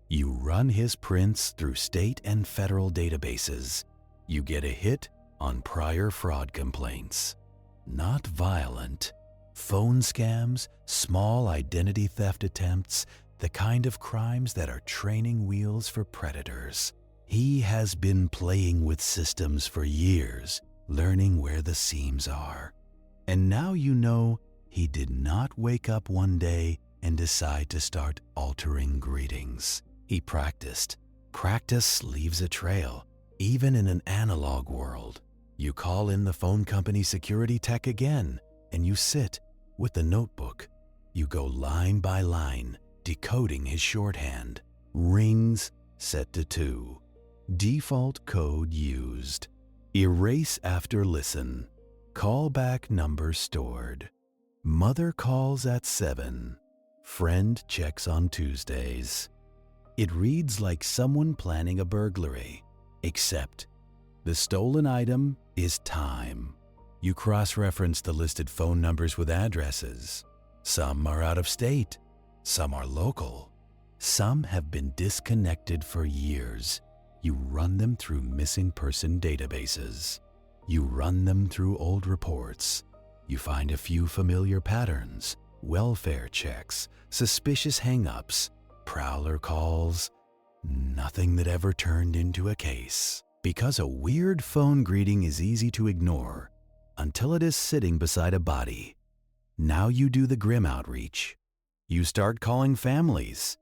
You run his prints through state and federal databases. You get a hit on prior fraud complaints. Not violent. Phone scams, small identity theft attempts, the kind of crimes that are training wheels for predators. He has been playing with systems for years, learning where the seams are. And now you know He did not wake up one day and decide to start altering greetings. He practiced. Practice leaves a trail, even in an analog world. You call in the phone company security tech again, and you sit with the notebook. You go line by line, decoding his shorthand. Rings set to 2. Default code used. Erase after listen. Callback number stored. Mother calls at 7. Friend checks on Tuesdays. It reads like someone planning a burglary, except the stolen item is time. You cross-reference the listed phone numbers with addresses. Some are out of state, some are local. Some have been disconnected for years. You run them through missing person databases. You run them through old reports. You find a few familiar patterns, welfare checks, suspicious hang-ups, prowler calls, nothing that ever turned into a case. Because a weird phone greeting is easy to ignore until it is sitting beside a body. Now you do the grim outreach. You start calling families,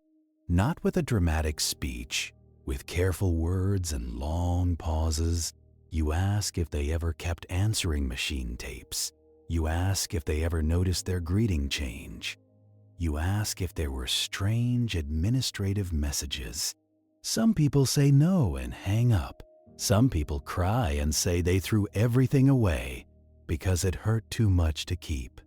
not with a dramatic speech, with careful words and long pauses. You ask if they ever kept answering machine tapes. You ask if they ever noticed their greeting change. You ask if there were strange administrative messages. Some people say no and hang up. Some people cry and say they threw everything away because it hurt too much to keep.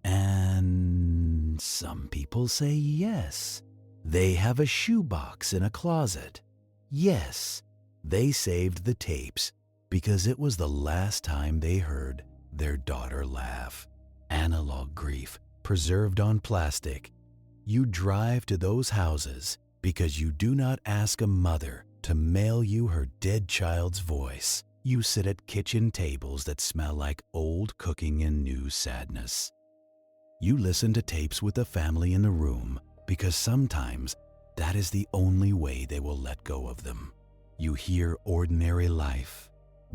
And some people say yes. They have a shoebox in a closet. Yes, they saved the tapes because it was the last time they heard their daughter laugh. Analog grief preserved on plastic. You drive to those houses because you do not ask a mother to mail you her dead child's voice. You sit at kitchen tables that smell like old cooking and new sadness. You listen to tapes with the family in the room because sometimes that is the only way they will let go of them. You hear ordinary life,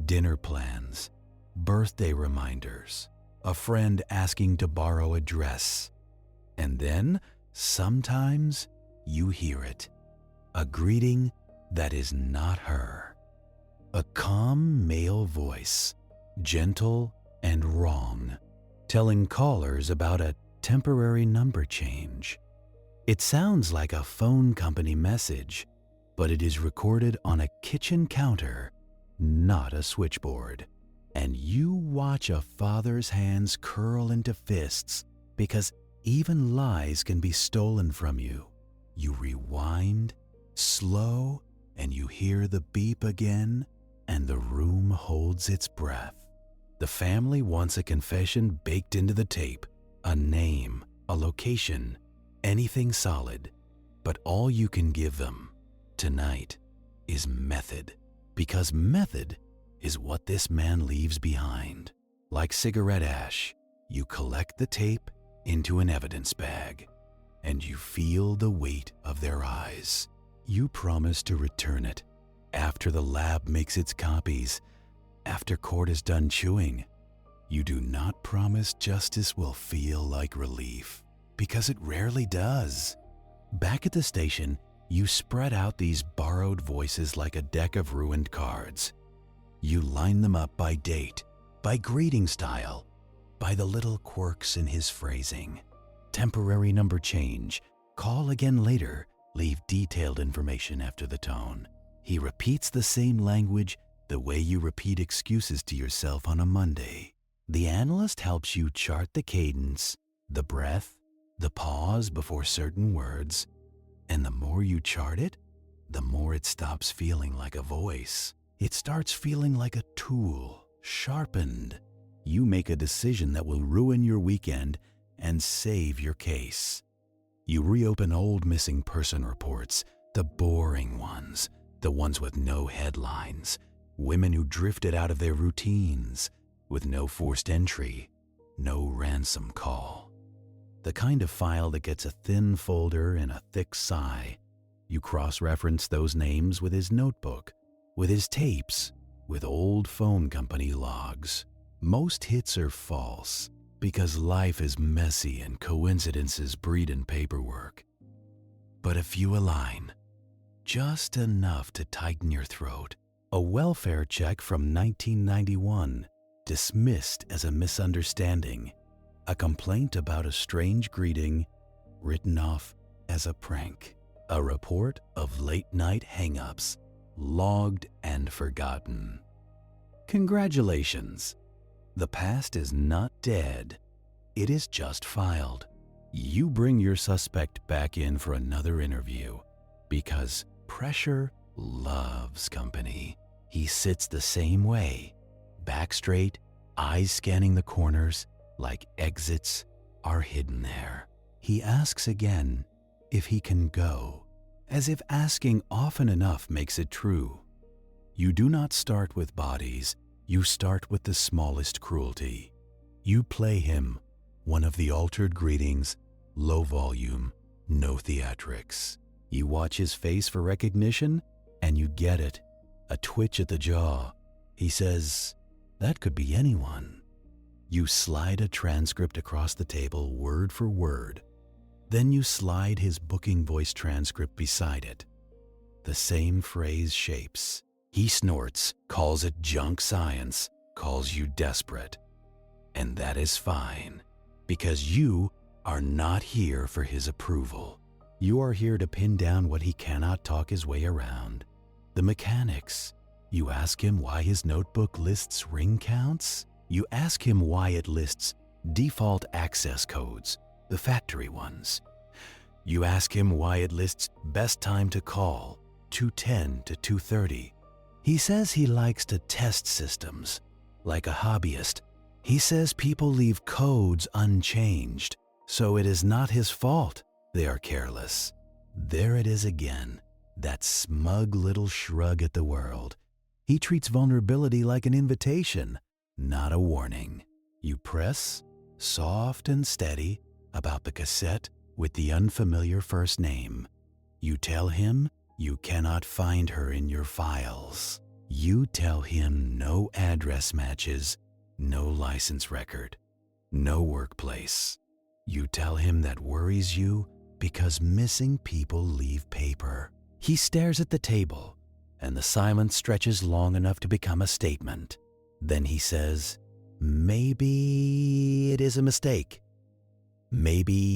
dinner plans, birthday reminders, a friend asking to borrow a dress. And then, sometimes, you hear it. A greeting that is not her. A calm male voice, gentle and wrong, telling callers about a temporary number change. It sounds like a phone company message, but it is recorded on a kitchen counter, not a switchboard. And you watch a father's hands curl into fists because even lies can be stolen from you. You rewind, slow, and you hear the beep again, and the room holds its breath. The family wants a confession baked into the tape, a name, a location, anything solid. But all you can give them tonight is method, because method is what this man leaves behind. Like cigarette ash, you collect the tape into an evidence bag, and you feel the weight of their eyes. You promise to return it after the lab makes its copies, after court is done chewing. You do not promise justice will feel like relief, because it rarely does. Back at the station, you spread out these borrowed voices like a deck of ruined cards. You line them up by date, by greeting style, by the little quirks in his phrasing. Temporary number change, call again later, leave detailed information after the tone. He repeats the same language the way you repeat excuses to yourself on a Monday. The analyst helps you chart the cadence, the breath, the pause before certain words, and the more you chart it, the more it stops feeling like a voice. It starts feeling like a tool, sharpened. You make a decision that will ruin your weekend and save your case. You reopen old missing person reports, the boring ones, the ones with no headlines, women who drifted out of their routines, with no forced entry, no ransom call. The kind of file that gets a thin folder and a thick sigh. You cross-reference those names with his notebook, with his tapes, with old phone company logs. Most hits are false because life is messy and coincidences breed in paperwork. But if you align, just enough to tighten your throat, a welfare check from 1991, dismissed as a misunderstanding, a complaint about a strange greeting, written off as a prank, a report of late-night hang-ups, logged and forgotten. Congratulations! The past is not dead. It is just filed. You bring your suspect back in for another interview because pressure loves company. He sits the same way, back straight, eyes scanning the corners like exits are hidden there. He asks again if he can go, as if asking often enough makes it true. You do not start with bodies, you start with the smallest cruelty. You play him one of the altered greetings, low volume, no theatrics. You watch his face for recognition, and you get it. A twitch at the jaw. He says, "That could be anyone." You slide a transcript across the table word for word. Then you slide his booking voice transcript beside it. The same phrase shapes. He snorts, calls it junk science, calls you desperate. And that is fine, because you are not here for his approval. You are here to pin down what he cannot talk his way around. The mechanics. You ask him why his notebook lists ring counts. You ask him why it lists default access codes, the factory ones. You ask him why it lists best time to call, 2:10 to 2:30. He says he likes to test systems, like a hobbyist. He says people leave codes unchanged, so it is not his fault they are careless. There it is again, that smug little shrug at the world. He treats vulnerability like an invitation, not a warning. You press, soft and steady, about the cassette with the unfamiliar first name. You tell him you cannot find her in your files. You tell him no address matches, no license record, no workplace. You tell him that worries you because missing people leave paper. He stares at the table, and the silence stretches long enough to become a statement. Then he says, "Maybe it is a mistake. Maybe."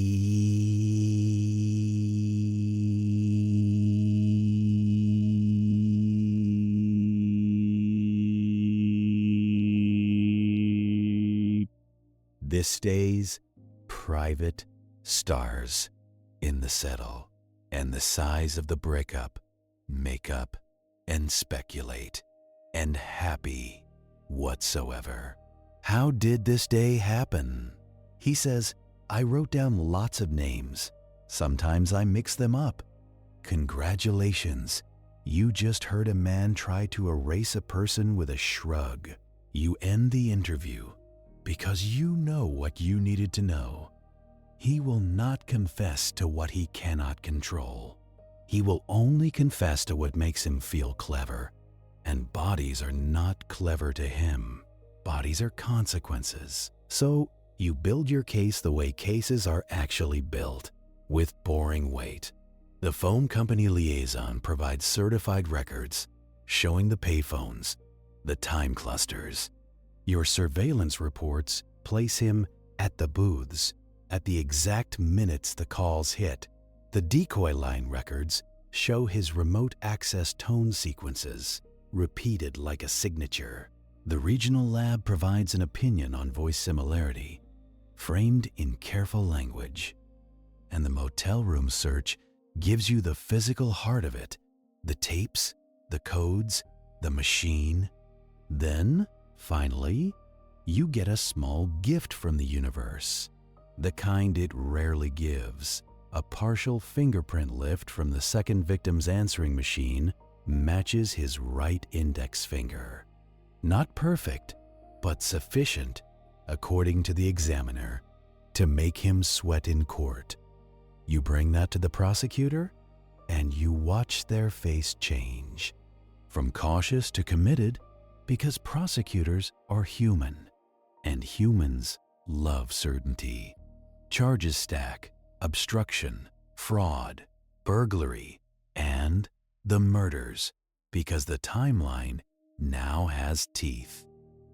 This stays private stars in the settle, and the size of the breakup, makeup, and speculate, and happy whatsoever. How did this day happen? He says, "I wrote down lots of names. Sometimes I mix them up." Congratulations. You just heard a man try to erase a person with a shrug. You end the interview because you know what you needed to know. He will not confess to what he cannot control. He will only confess to what makes him feel clever. And bodies are not clever to him. Bodies are consequences. So you build your case the way cases are actually built, with boring weight. The phone company liaison provides certified records showing the payphones, the time clusters. Your surveillance reports place him at the booths at the exact minutes the calls hit. The decoy line records show his remote access tone sequences, repeated like a signature. The regional lab provides an opinion on voice similarity, framed in careful language. And the motel room search gives you the physical heart of it, the tapes, the codes, the machine. Then, finally, you get a small gift from the universe, the kind it rarely gives. A partial fingerprint lift from the second victim's answering machine matches his right index finger. Not perfect, but sufficient, according to the examiner, to make him sweat in court. You bring that to the prosecutor, and you watch their face change, from cautious to committed, because prosecutors are human, and humans love certainty. Charges stack: obstruction, fraud, burglary, and the murders, because the timeline now has teeth.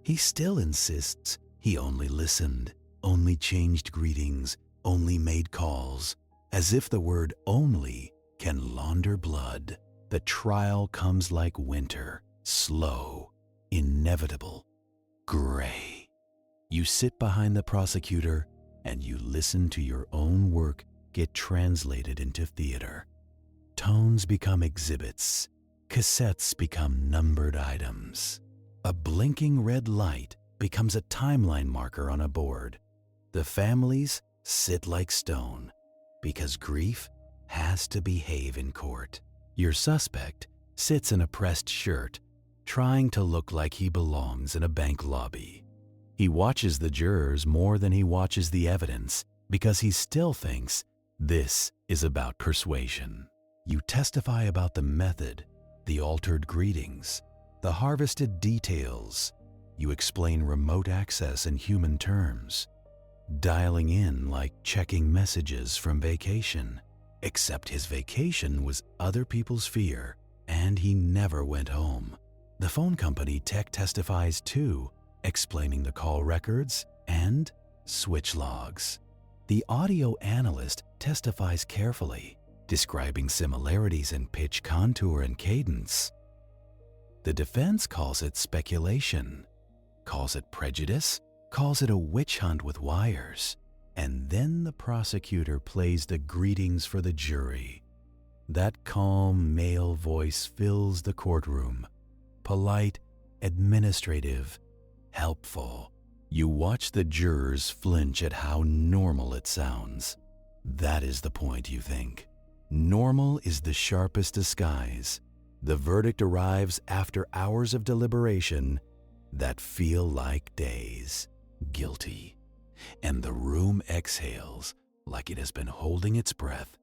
He still insists he only listened, only changed greetings, only made calls, as if the word only can launder blood. The trial comes like winter, slow, inevitable, gray. You sit behind the prosecutor and you listen to your own work get translated into theater. Tones become exhibits. Cassettes become numbered items. A blinking red light becomes a timeline marker on a board. The families sit like stone because grief has to behave in court. Your suspect sits in a pressed shirt, trying to look like he belongs in a bank lobby. He watches the jurors more than he watches the evidence because he still thinks this is about persuasion. You testify about the method, the altered greetings, the harvested details. You explain remote access in human terms, dialing in like checking messages from vacation. Except his vacation was other people's fear, and he never went home. The phone company tech testifies too, explaining the call records and switch logs. The audio analyst testifies carefully, describing similarities in pitch, contour, and cadence. The defense calls it speculation, calls it prejudice, calls it a witch hunt with wires. And then the prosecutor plays the greetings for the jury. That calm male voice fills the courtroom. Polite, administrative, helpful. You watch the jurors flinch at how normal it sounds. That is the point, you think. Normal is the sharpest disguise. The verdict arrives after hours of deliberation that feel like days. Guilty. And the room exhales like it has been holding its breath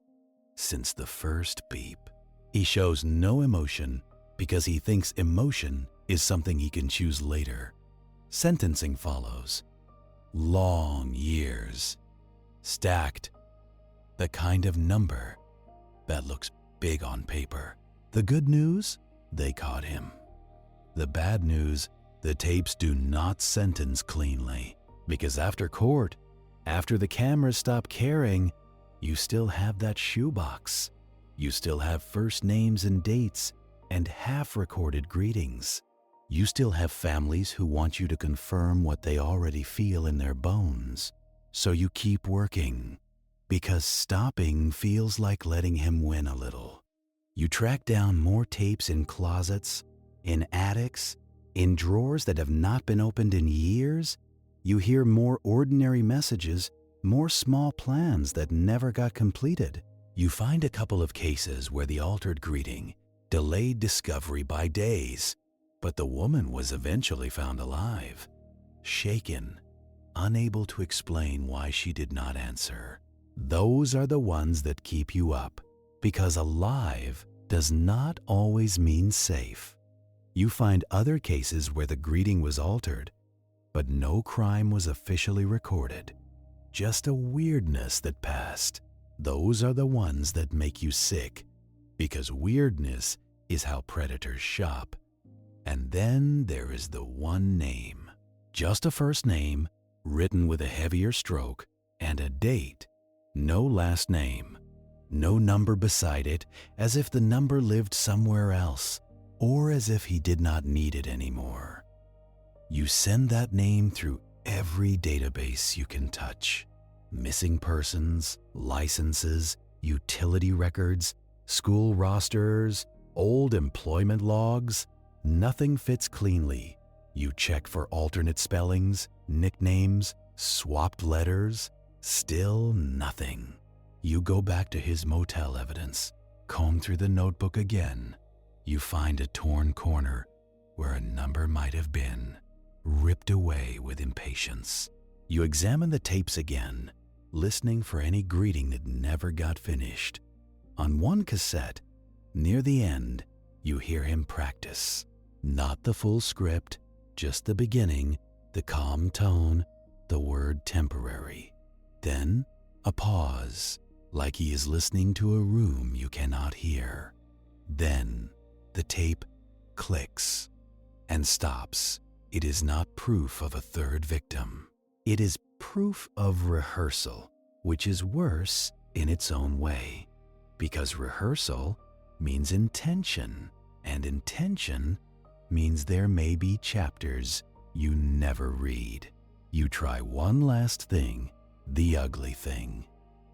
since the first beep. He shows no emotion because he thinks emotion is something he can choose later. Sentencing follows. Long years. Stacked. The kind of number that looks big on paper. The good news? They caught him. The bad news? The tapes do not sentence cleanly. Because after court, after the cameras stop caring, you still have that shoebox. You still have first names and dates and half-recorded greetings. You still have families who want you to confirm what they already feel in their bones. So you keep working, because stopping feels like letting him win a little. You track down more tapes in closets, in attics, in drawers that have not been opened in years. You hear more ordinary messages, more small plans that never got completed. You find a couple of cases where the altered greeting delayed discovery by days, but the woman was eventually found alive, shaken, unable to explain why she did not answer. Those are the ones that keep you up, because alive does not always mean safe. You find other cases where the greeting was altered, but no crime was officially recorded, just a weirdness that passed. Those are the ones that make you sick, because weirdness is how predators shop. And then there is the one name, just a first name, written with a heavier stroke, and a date, no last name, no number beside it, as if the number lived somewhere else, or as if he did not need it anymore. You send that name through every database you can touch. Missing persons, licenses, utility records, school rosters, old employment logs. Nothing fits cleanly. You check for alternate spellings, nicknames, swapped letters. Still nothing. You go back to his motel evidence, comb through the notebook again. You find a torn corner where a number might have been. Ripped away with impatience. You examine the tapes again, listening for any greeting that never got finished. On one cassette, near the end, you hear him practice. Not the full script, just the beginning, the calm tone, the word temporary. Then a pause, like he is listening to a room you cannot hear. Then the tape clicks and stops. It is not proof of a third victim. It is proof of rehearsal, which is worse in its own way, because rehearsal means intention, and intention means there may be chapters you never read. You try one last thing, the ugly thing.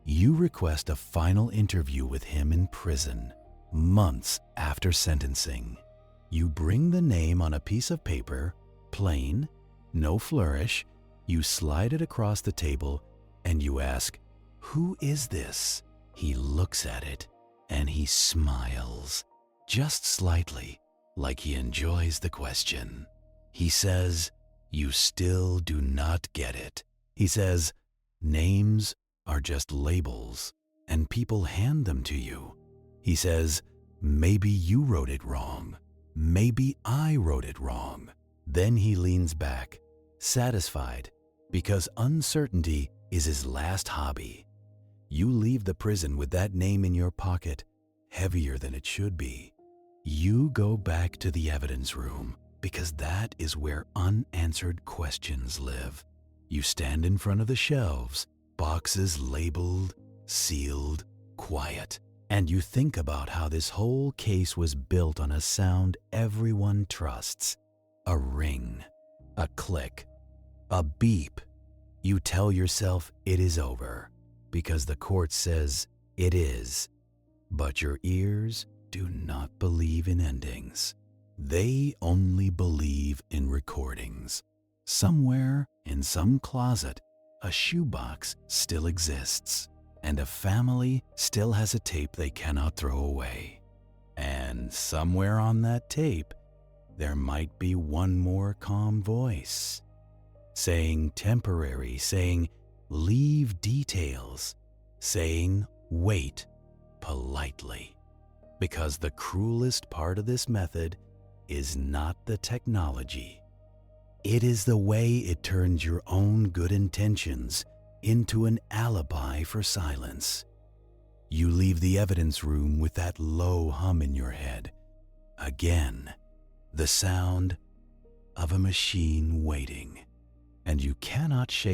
You request a final interview with him in prison, months after sentencing. You bring the name on a piece of paper, plain, no flourish. You slide it across the table and you ask, "Who is this?" He looks at it and he smiles, just slightly, like he enjoys the question. He says, "You still do not get it." He says, "Names are just labels and people hand them to you." He says, "Maybe you wrote it wrong. Maybe I wrote it wrong." Then he leans back, satisfied, because uncertainty is his last hobby. You leave the prison with that name in your pocket, heavier than it should be. You go back to the evidence room, because that is where unanswered questions live. You stand in front of the shelves, boxes labeled, sealed, quiet, and you think about how this whole case was built on a sound everyone trusts. A ring, a click, a beep. You tell yourself it is over, because the court says it is. But your ears do not believe in endings. They only believe in recordings. Somewhere in some closet, a shoebox still exists, and a family still has a tape they cannot throw away. And somewhere on that tape, there might be one more calm voice, saying temporary, saying leave details, saying wait politely. Because the cruelest part of this method is not the technology. It is the way it turns your own good intentions into an alibi for silence. You leave the evidence room with that low hum in your head. Again, the sound of a machine waiting, and you cannot shake